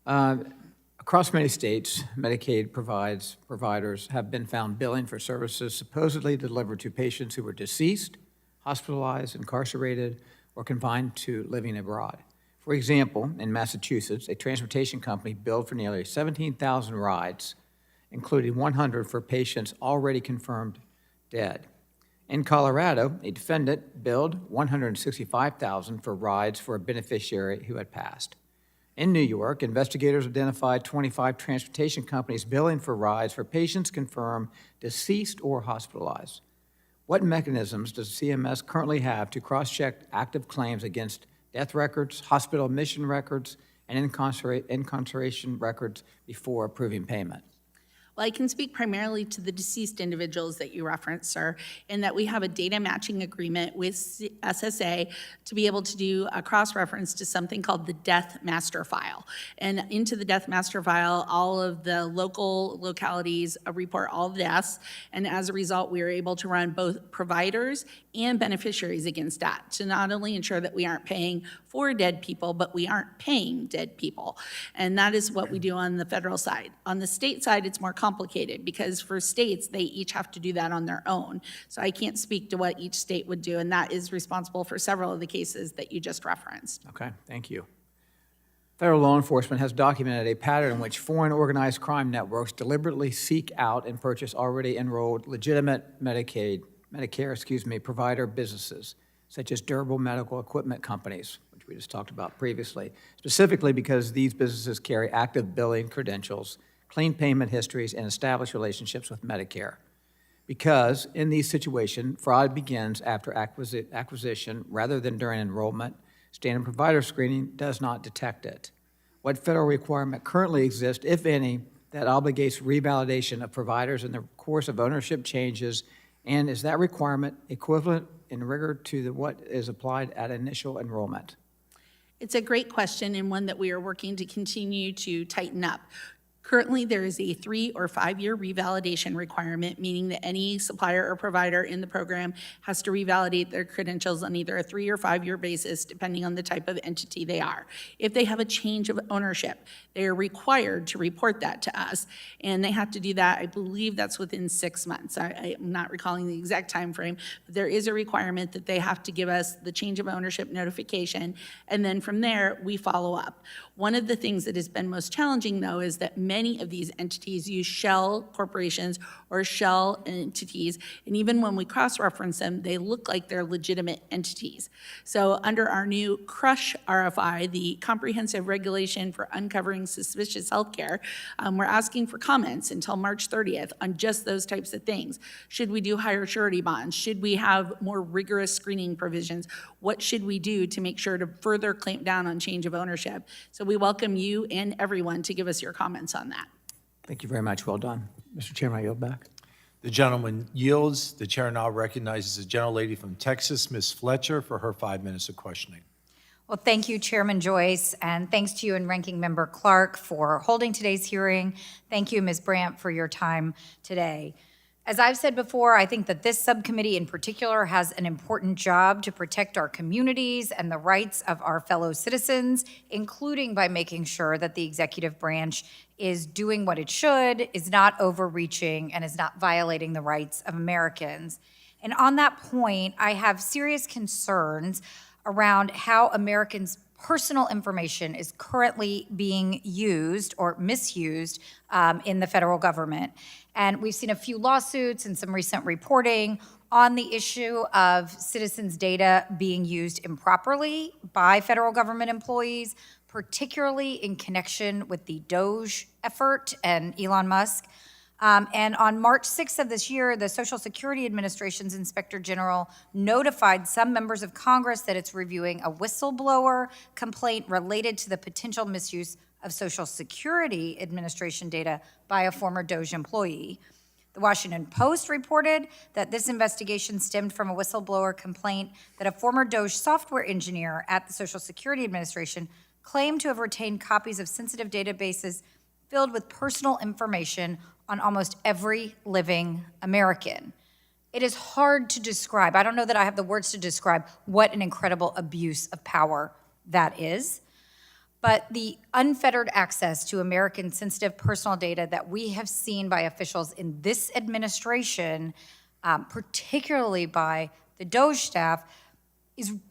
Across many states, Medicaid providers have been found billing for services supposedly delivered to patients who were deceased, hospitalized, incarcerated, or confined to living abroad. For example, in Massachusetts, a transportation company billed for nearly 17,000 rides, including 100 for patients already confirmed dead. In Colorado, a defendant billed $165,000 for rides for a beneficiary who had passed. In New York, investigators identified 25 transportation companies billing for rides for patients confirmed deceased or hospitalized. What mechanisms does CMS currently have to cross-check active claims against death records, hospital admission records, and incarceration records before approving payment? Well, I can speak primarily to the deceased individuals that you referenced, sir, in that we have a data matching agreement with SSA to be able to do a cross-reference to something called the Death Master File. And into the Death Master File, all of the localities report all the deaths, and as a result, we are able to run both providers and beneficiaries against that to not only ensure that we aren't paying for dead people, but we aren't paying dead people. And that is what we do on the federal side. On the state side, it's more complicated because for states, they each have to do that on their own. So I can't speak to what each state would do, and that is responsible for several of the cases that you just referenced. Okay, thank you. Federal law enforcement has documented a pattern in which foreign organized crime networks deliberately seek out and purchase already enrolled legitimate Medicare provider businesses, such as durable medical equipment companies, which we just talked about previously, specifically because these businesses carry active billing credentials, clean payment histories, and established relationships with Medicare. Because in these situations, fraud begins after acquisition rather than during enrollment, standard provider screening does not detect it. What federal requirement currently exists, if any, that obligates revalidation of providers in the course of ownership changes, and is that requirement equivalent in rigor to what is applied at initial enrollment? It's a great question and one that we are working to continue to tighten up. Currently, there is a 3 or 5 year revalidation requirement, meaning that any supplier or provider in the program has to revalidate their credentials on either a 3 or 5 year basis, depending on the type of entity they are. If they have a change of ownership, they are required to report that to us, and they have to do that, I believe that's within 6 months. I'm not recalling the exact time frame, but there is a requirement that they have to give us the change of ownership notification, and then from there, we follow up. One of the things that has been most challenging, though, is that many of these entities use shell corporations or shell entities, and even when we cross-reference them, they look like they're legitimate entities. So under our new CRUSH RFI, the Comprehensive Regulation for Uncovering Suspicious Healthcare, we're asking for comments until March 30th on just those types of things. Should we do higher surety bonds? Should we have more rigorous screening provisions? What should we do to make sure to further clamp down on change of ownership? So we welcome you and everyone to give us your comments on that. Thank you very much. Well done. Mr. Chairman, I yield back. The gentleman yields. The chair now recognizes the gentlelady from Texas, Ms. Fletcher, for her 5 minutes of questioning. Well, thank you, Chairman Joyce, and thanks to you and Ranking Member Clarke for holding today's hearing. Thank you, Ms. Brandt, for your time today. As I've said before, I think that this subcommittee in particular has an important job to protect our communities and the rights of our fellow citizens, including by making sure that the executive branch is doing what it should, is not overreaching, and is not violating the rights of Americans. And on that point, I have serious concerns around how Americans' personal information is currently being used or misused in the federal government. And we've seen a few lawsuits and some recent reporting on the issue of citizens' data being used improperly by federal government employees, particularly in connection with the DOGE effort and Elon Musk. And on March 6th of this year, the Social Security Administration's Inspector General notified some members of Congress that it's reviewing a whistleblower complaint related to the potential misuse of Social Security Administration data by a former DOGE employee. The Washington Post reported that this investigation stemmed from a whistleblower complaint that a former DOGE software engineer at the Social Security Administration claimed to have retained copies of sensitive databases filled with personal information on almost every living American. It is hard to describe. I don't know that I have the words to describe what an incredible abuse of power that is. But the unfettered access to American sensitive personal data that we have seen by officials in this administration, particularly by the DOGE staff,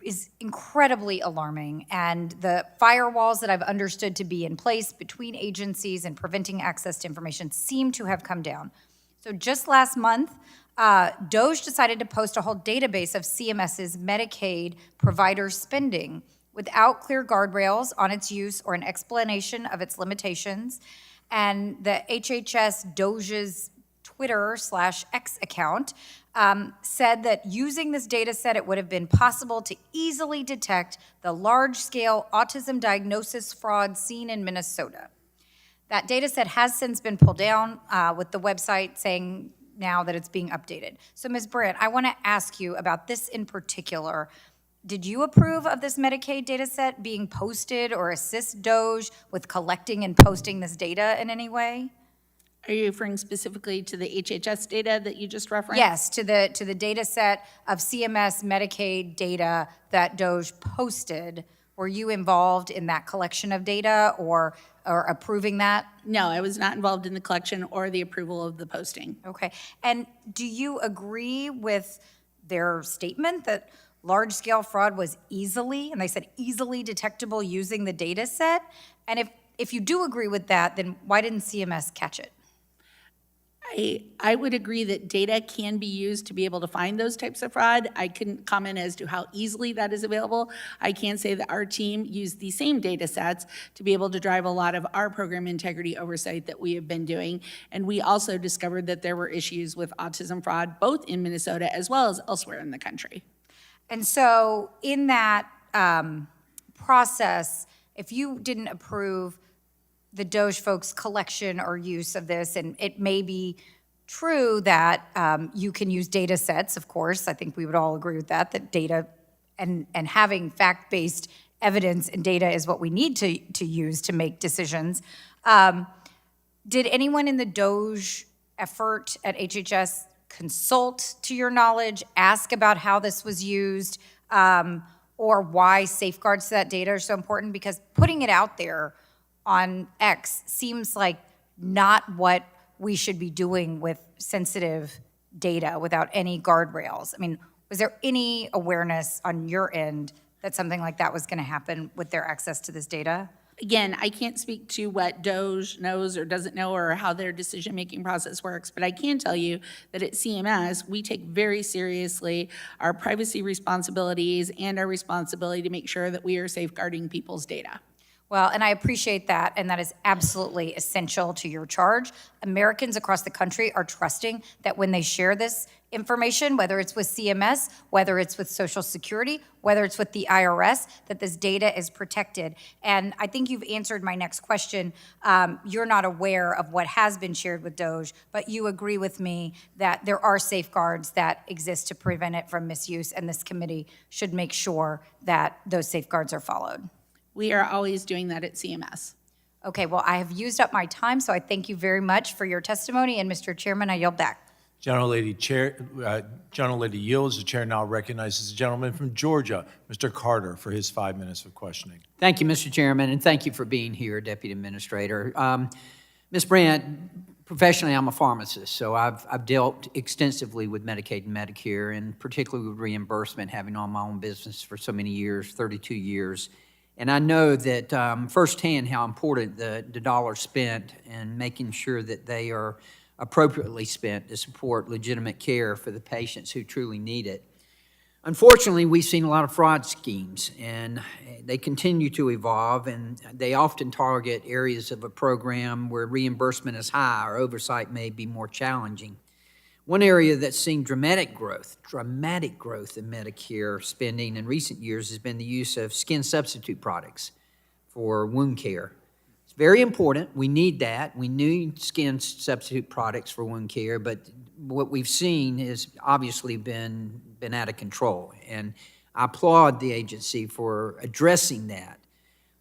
is incredibly alarming. And the firewalls that I've understood to be in place between agencies and preventing access to information seem to have come down. So just last month, DOGE decided to post a whole database of CMS's Medicaid provider spending without clear guardrails on its use or an explanation of its limitations. And the HHS DOGE's Twitter/X account said that using this data set, it would have been possible to easily detect the large-scale autism diagnosis fraud seen in Minnesota. That data set has since been pulled down with the website saying now that it's being updated. So Ms. Brandt, I want to ask you about this in particular. Did you approve of this Medicaid data set being posted or assist DOGE with collecting and posting this data in any way? Are you referring specifically to the HHS data that you just referenced? Yes, to the data set of CMS Medicaid data that DOGE posted. Were you involved in that collection of data or approving that? No, I was not involved in the collection or the approval of the posting. Okay. And do you agree with their statement that large-scale fraud was easily, and they said easily detectable using the data set? And if you do agree with that, then why didn't CMS catch it? I would agree that data can be used to be able to find those types of fraud. I couldn't comment as to how easily that is available. I can say that our team used the same data sets to be able to drive a lot of our program integrity oversight that we have been doing. And we also discovered that there were issues with autism fraud, both in Minnesota as well as elsewhere in the country. And so in that process, if you didn't approve the DOGE folks' collection or use of this, and it may be true that you can use data sets, of course, I think we would all agree with that data and having fact-based evidence and data is what we need to use to make decisions. Did anyone in the DOGE effort at HHS consult, to your knowledge, ask about how this was used, or why safeguards to that data are so important? Because putting it out there on X seems like not what we should be doing with sensitive data without any guardrails. I mean, was there any awareness on your end that something like that was going to happen with their access to this data? Again, I can't speak to what DOGE knows or doesn't know or how their decision-making process works, but I can tell you that at CMS, we take very seriously our privacy responsibilities and our responsibility to make sure that we are safeguarding people's data. Well, and I appreciate that, and that is absolutely essential to your charge. Americans across the country are trusting that when they share this information, whether it's with CMS, whether it's with Social Security, whether it's with the IRS, that this data is protected. And I think you've answered my next question. You're not aware of what has been shared with DOGE, but you agree with me that there are safeguards that exist to prevent it from misuse, and this committee should make sure that those safeguards are followed. We are always doing that at CMS. Okay, well, I have used up my time, so I thank you very much for your testimony, and Mr. Chairman, I yield back. Gentlelady yields. The chair now recognizes the gentleman from Georgia, Mr. Carter, for his 5 minutes of questioning. Thank you, Mr. Chairman, and thank you for being here, Deputy Administrator. Ms. Brandt, professionally, I'm a pharmacist, so I've dealt extensively with Medicaid and Medicare, and particularly with reimbursement, having owned my own business for so many years, 32 years. And I know that firsthand how important the dollars spent and making sure that they are appropriately spent to support legitimate care for the patients who truly need it. Unfortunately, we've seen a lot of fraud schemes, and they continue to evolve, and they often target areas of a program where reimbursement is high or oversight may be more challenging. One area that's seen dramatic growth in Medicare spending in recent years has been the use of skin substitute products for wound care. It's very important. We need that. We need skin substitute products for wound care, but what we've seen has obviously been out of control, and I applaud the agency for addressing that.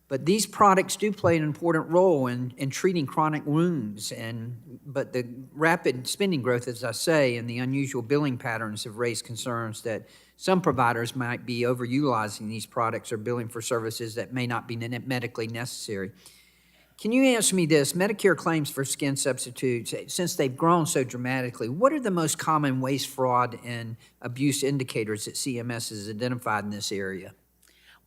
But these products do play an important role in treating chronic wounds, but the rapid spending growth, as I say, and the unusual billing patterns have raised concerns that some providers might be overutilizing these products or billing for services that may not be medically necessary. Can you answer me this? Medicare claims for skin substitutes, since they've grown so dramatically, what are the most common waste, fraud, and abuse indicators that CMS has identified in this area?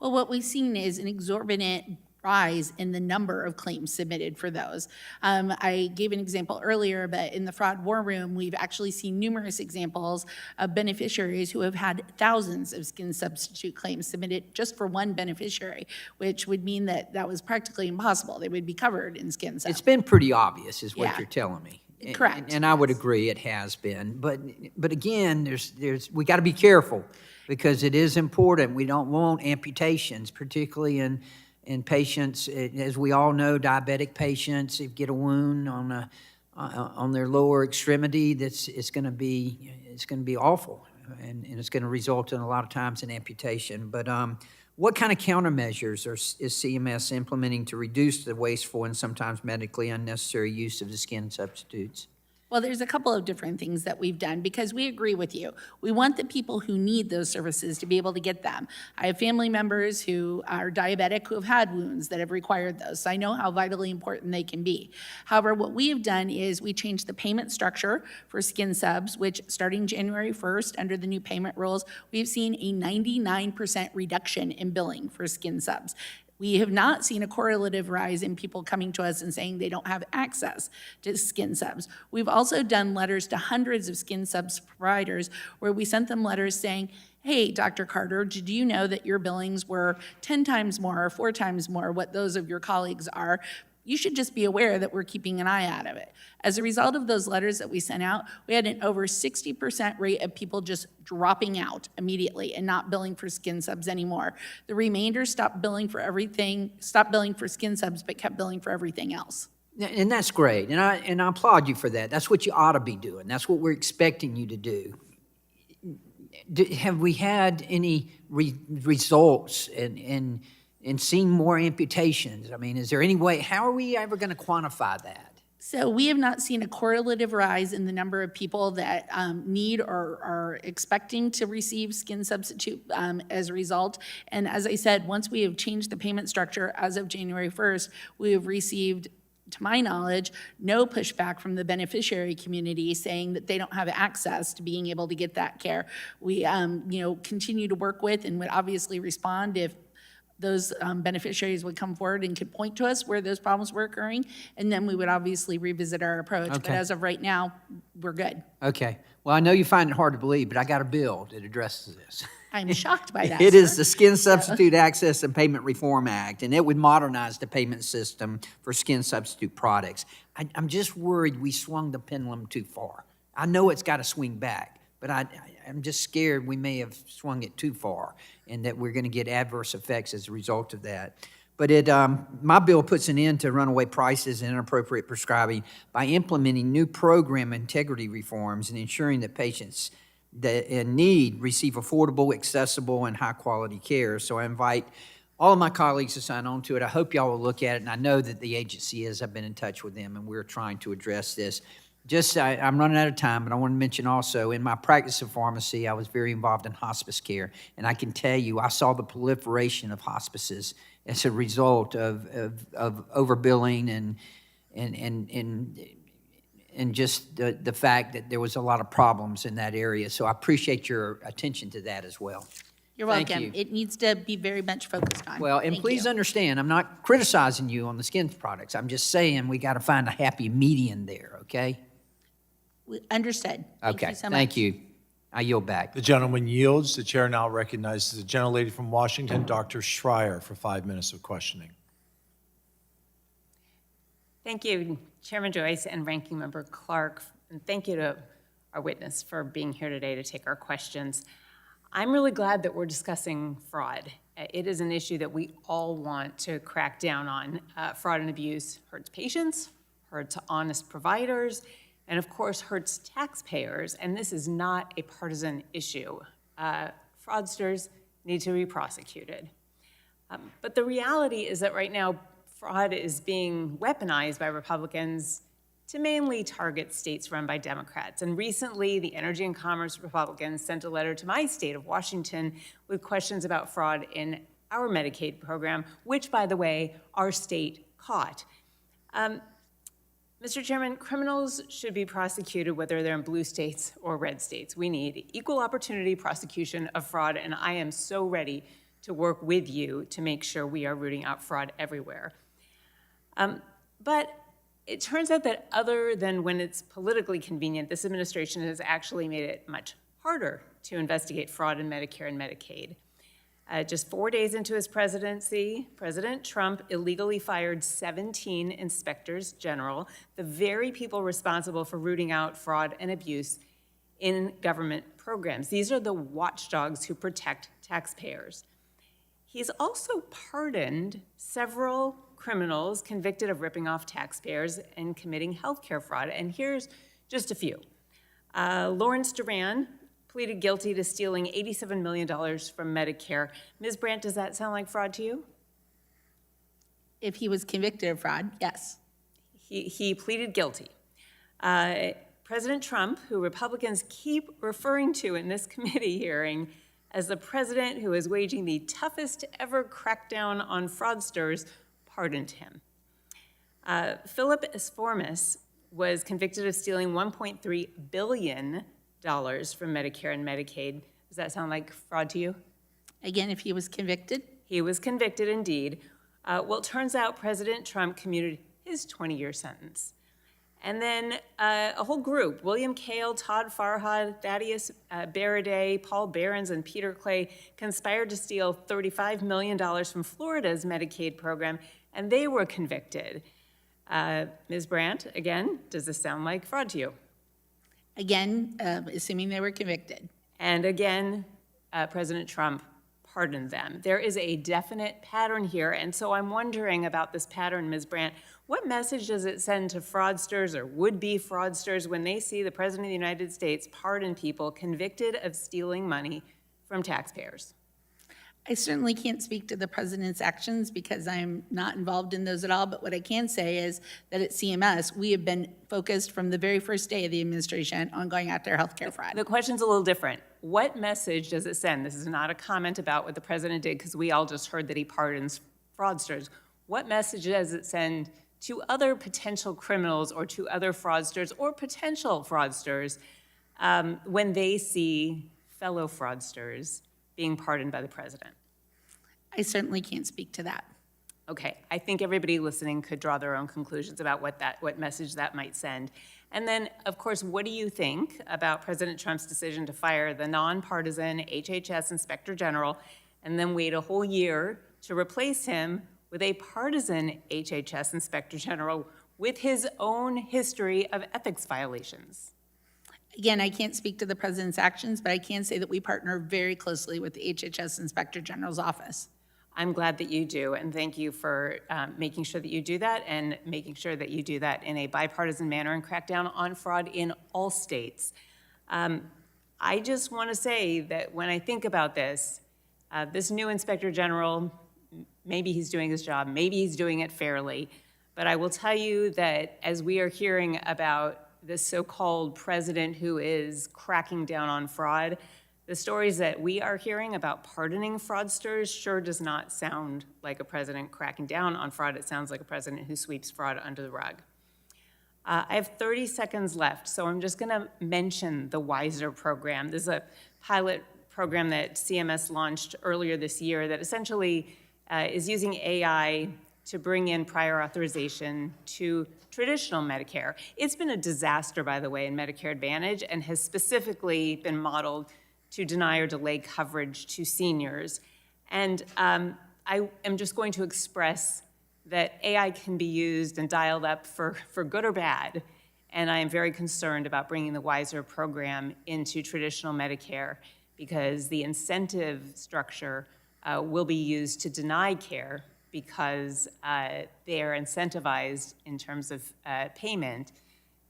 Well, what we've seen is an exorbitant rise in the number of claims submitted for those. I gave an example earlier, but in the fraud war room, we've actually seen numerous examples of beneficiaries who have had thousands of skin substitute claims submitted just for one beneficiary, which would mean that that was practically impossible. They would be covered in skin subs. It's been pretty obvious, is what Yeah. you're telling me. Correct. And I would agree it has been. But again, we got to be careful because it is important. We don't want amputations, particularly in patients, as we all know, diabetic patients, if get a wound on their lower extremity, it's going to be awful, and it's going to result in a lot of times in amputation. But what kind of countermeasures is CMS implementing to reduce the wasteful and sometimes medically unnecessary use of the skin substitutes? Well, there's a couple of different things that we've done because we agree with you. We want the people who need those services to be able to get them. I have family members who are diabetic who have had wounds that have required those, so I know how vitally important they can be. However, what we have done is we changed the payment structure for skin subs, which starting January 1st, under the new payment rules, we've seen a 99% reduction in billing for skin subs. We have not seen a correlative rise in people coming to us and saying they don't have access to skin subs. We've also done letters to hundreds of skin subs providers where we sent them letters saying, hey, Dr. Carter, did you know that your billings were 10 times more or 4 times more what those of your colleagues are? You should just be aware that we're keeping an eye out of it. As a result of those letters that we sent out, we had an over 60% rate of people just dropping out immediately and not billing for skin subs anymore. The remainder stopped billing for skin subs, but kept billing for everything else. And that's great, and I applaud you for that. That's what you ought to be doing. That's what we're expecting you to do. Have we had any results in seeing more amputations? I mean, is there any way, how are we ever going to quantify that? So we have not seen a correlative rise in the number of people that need or are expecting to receive skin substitute as a result. And as I said, once we have changed the payment structure as of January 1st, we have received, to my knowledge, no pushback from the beneficiary community saying that they don't have access to being able to get that care. We continue to work with and would obviously respond if those beneficiaries would come forward and could point to us where those problems were occurring, and then we would obviously revisit our approach. Okay. But as of right now, we're good. Okay. Well, I know you find it hard to believe, but I got a bill that addresses this. I'm shocked by that. It is sir. the Skin Substitute Access and Payment Reform Act, and it would modernize the payment system for skin substitute products. I'm just worried we swung the pendulum too far. I know it's got to swing back, but I'm just scared we may have swung it too far and that we're going to get adverse effects as a result of that. But my bill puts an end to runaway prices and inappropriate prescribing by implementing new program integrity reforms and ensuring that patients that in need receive affordable, accessible, and high-quality care. So I invite all of my colleagues to sign on to it. I hope y'all will look at it, and I know that the agency is. I've been in touch with them, and we're trying to address this. I'm running out of time, but I want to mention also, in my practice of pharmacy, I was very involved in hospice care, and I can tell you, I saw the proliferation of hospices as a result of overbilling and just the fact that there was a lot of problems in that area. So I appreciate your attention to that as well. You're Thank welcome. you. It needs to be very much focused on. Well, and Thank please you. understand, I'm not criticizing you on the skin products. I'm just saying we got to find a happy median there, okay? Understood. Thank Okay, you so much. thank you. I yield back. The gentleman yields. The chair now recognizes the gentlelady from Washington, Dr. Schreier, for 5 minutes of questioning. Thank you, Chairman Joyce and Ranking Member Clarke, and thank you to our witness for being here today to take our questions. I'm really glad that we're discussing fraud. It is an issue that we all want to crack down on. Fraud and abuse hurts patients, hurts honest providers, and of course hurts taxpayers, and this is not a partisan issue. Fraudsters need to be prosecuted. But the reality is that right now, fraud is being weaponized by Republicans to mainly target states run by Democrats. And recently, the Energy and Commerce Republicans sent a letter to my state of Washington with questions about fraud in our Medicaid program, which, by the way, our state caught. Mr. Chairman, criminals should be prosecuted whether they're in blue states or red states. We need equal opportunity prosecution of fraud, and I am so ready to work with you to make sure we are rooting out fraud everywhere. But it turns out that other than when it's politically convenient, this administration has actually made it much harder to investigate fraud in Medicare and Medicaid. Just 4 days into his presidency, President Trump illegally fired 17 inspectors general, the very people responsible for rooting out fraud and abuse in government programs. These are the watchdogs who protect taxpayers. He's also pardoned several criminals convicted of ripping off taxpayers and committing healthcare fraud. And here's just a few. Lawrence Duran pleaded guilty to stealing $87 million from Medicare. Ms. Brandt, does that sound like fraud to you? If he was convicted of fraud, yes. He pleaded guilty. President Trump, who Republicans keep referring to in this committee hearing as the president who is waging the toughest ever crackdown on fraudsters, pardoned him. Philip Esformis was convicted of stealing $1.3 billion from Medicare and Medicaid. Does that sound like fraud to you? Again, if he was convicted? He was convicted indeed. Well, it turns out President Trump commuted his 20-year sentence. And then a whole group, William Kale, Todd Farhad, Thaddeus Baraday, Paul Behrens, and Peter Clay, conspired to steal $35 million from Florida's Medicaid program, and they were convicted. Ms. Brandt, again, does this sound like fraud to you? Again, assuming they were convicted. And again, President Trump pardoned them. There is a definite pattern here, and so I'm wondering about this pattern, Ms. Brandt. What message does it send to fraudsters or would-be fraudsters when they see the President of the United States pardon people convicted of stealing money from taxpayers? I certainly can't speak to the president's actions because I'm not involved in those at all, but what I can say is that at CMS, we have been focused from the very first day of the administration on going after healthcare fraud. The question's a little different. What message does it send? This is not a comment about what the president did because we all just heard that he pardons fraudsters. What message does it send to other potential criminals or to other fraudsters or potential fraudsters when they see fellow fraudsters being pardoned by the president? I certainly can't speak to that. Okay, I think everybody listening could draw their own conclusions about what message that might send. And then, of course, what do you think about President Trump's decision to fire the nonpartisan HHS Inspector General and then wait a whole year to replace him with a partisan HHS Inspector General with his own history of ethics violations? Again, I can't speak to the president's actions, but I can say that we partner very closely with the HHS Inspector General's office. I'm glad that you do, and thank you for making sure that you do that and making sure that you do that in a bipartisan manner and crack down on fraud in all states. I just want to say that when I think about this, this new Inspector General, maybe he's doing his job, maybe he's doing it fairly, but I will tell you that as we are hearing about this so-called president who is cracking down on fraud. The stories that we are hearing about pardoning fraudsters sure does not sound like a president cracking down on fraud. It sounds like a president who sweeps fraud under the rug. I have 30 seconds left, so I'm just going to mention the WISER program. This is a pilot program that CMS launched earlier this year that essentially is using AI to bring in prior authorization to traditional Medicare. It's been a disaster, by the way, in Medicare Advantage and has specifically been modeled to deny or delay coverage to seniors. And I am just going to express that AI can be used and dialed up for good or bad. And I am very concerned about bringing the WISER program into traditional Medicare because the incentive structure will be used to deny care because they are incentivized in terms of payment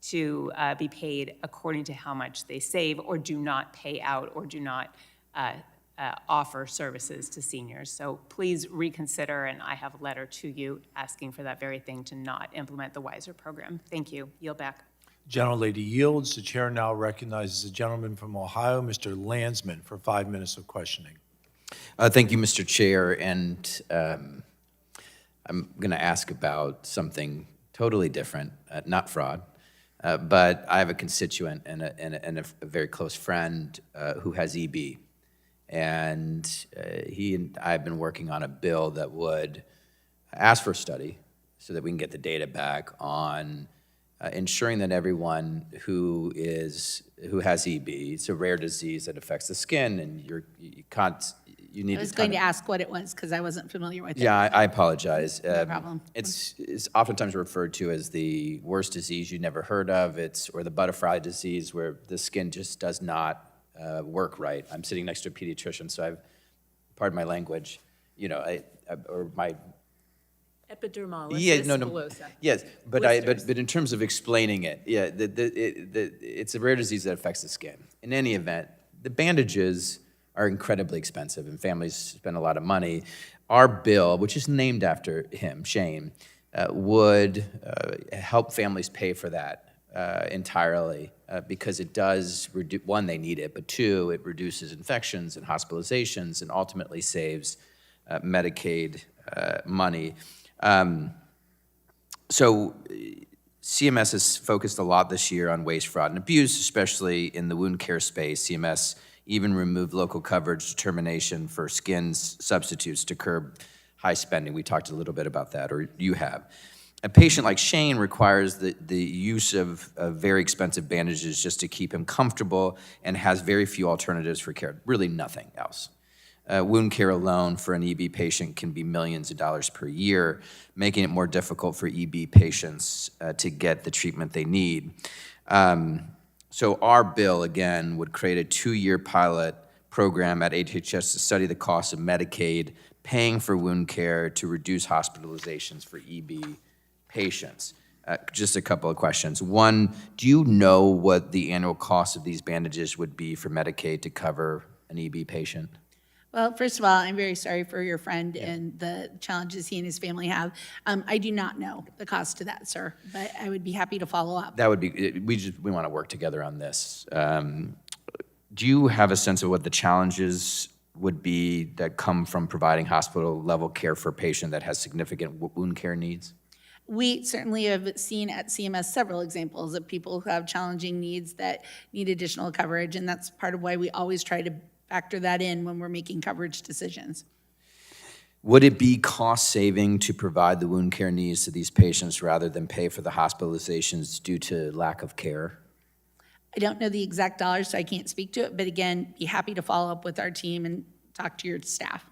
to be paid according to how much they save or do not pay out or do not offer services to seniors. So please reconsider, and I have a letter to you asking for that very thing, to not implement the WISER program. Thank you. Yield back. Gentlelady yields. The chair now recognizes the gentleman from Ohio, Mr. Landsman, for 5 minutes of questioning. Thank you, Mr. Chair, and I'm going to ask about something totally different, not fraud, but I have a constituent and a very close friend who has EB, and he and I have been working on a bill that would ask for a study so that we can get the data back on ensuring that everyone who has EB, it's a rare disease that affects the skin, and you need I was going to ask what it was because I wasn't familiar with it. Yeah, I apologize. No problem. It's oftentimes referred to as the worst disease you never heard of. Or the butterfly disease, where the skin just does not work right. I'm sitting next to a pediatrician, so pardon my language, or my Epidermolysis no. bullosa. Yes, but Blisters. in terms of explaining it, yeah, it's a rare disease that affects the skin. In any event, the bandages are incredibly expensive, and families spend a lot of money. Our bill, which is named after him, Shane, would help families pay for that entirely because it does, one, they need it, but two, it reduces infections and hospitalizations and ultimately saves Medicaid money. So CMS has focused a lot this year on waste, fraud, and abuse, especially in the wound care space. CMS even removed local coverage determination for skin substitutes to curb high spending. We talked a little bit about that, or you have. A patient like Shane requires the use of very expensive bandages just to keep him comfortable and has very few alternatives for care, really nothing else. Wound care alone for an EB patient can be millions of dollars per year, making it more difficult for EB patients to get the treatment they need. So our bill, again, would create a 2-year pilot program at HHS to study the cost of Medicaid paying for wound care to reduce hospitalizations for EB patients. Just a couple of questions. One, do you know what the annual cost of these bandages would be for Medicaid to cover an EB patient? Well, first of all, I'm very sorry for your friend and the challenges he and his family have. I do not know the cost to that, sir, but I would be happy to follow up. That would be, we want to work together on this. Do you have a sense of what the challenges would be that come from providing hospital-level care for a patient that has significant wound care needs? We certainly have seen at CMS several examples of people who have challenging needs that need additional coverage, and that's part of why we always try to factor that in when we're making coverage decisions. Would it be cost-saving to provide the wound care needs to these patients rather than pay for the hospitalizations due to lack of care? I don't know the exact dollars, so I can't speak to it, but again, be happy to follow up with our team and talk to your staff.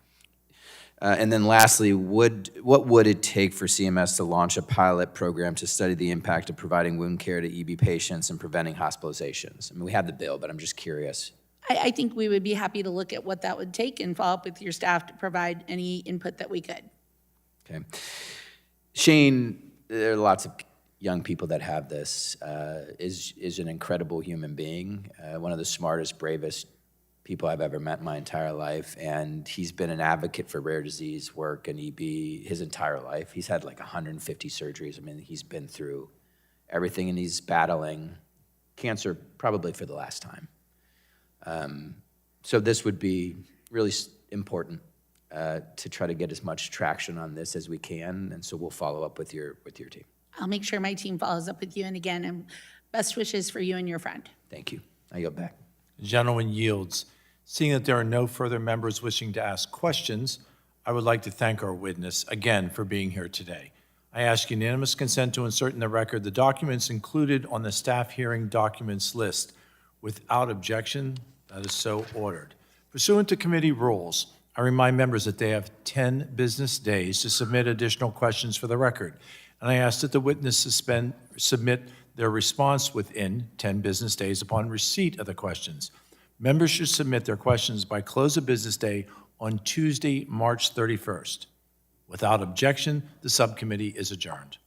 And then lastly, what would it take for CMS to launch a pilot program to study the impact of providing wound care to EB patients and preventing hospitalizations? I mean, we have the bill, but I'm just curious. I think we would be happy to look at what that would take and follow up with your staff to provide any input that we could. Okay. Shane, there are lots of young people that have this, is an incredible human being, one of the smartest, bravest people I've ever met in my entire life, and he's been an advocate for rare disease work and EB his entire life. He's had like 150 surgeries. I mean, he's been through everything, and he's battling cancer probably for the last time. So this would be really important to try to get as much traction on this as we can, and so we'll follow up with your team. I'll make sure my team follows up with you, and again, best wishes for you and your friend. Thank you. I yield back. The gentleman yields. Seeing that there are no further members wishing to ask questions, I would like to thank our witness again for being here today. I ask unanimous consent to insert in the record the documents included on the staff hearing documents list. Without objection, that is so ordered. Pursuant to committee rules, I remind members that they have 10 business days to submit additional questions for the record, and I ask that the witness submit their response within 10 business days upon receipt of the questions. Members should submit their questions by close of business day on Tuesday, March 31st. Without objection, the subcommittee is adjourned.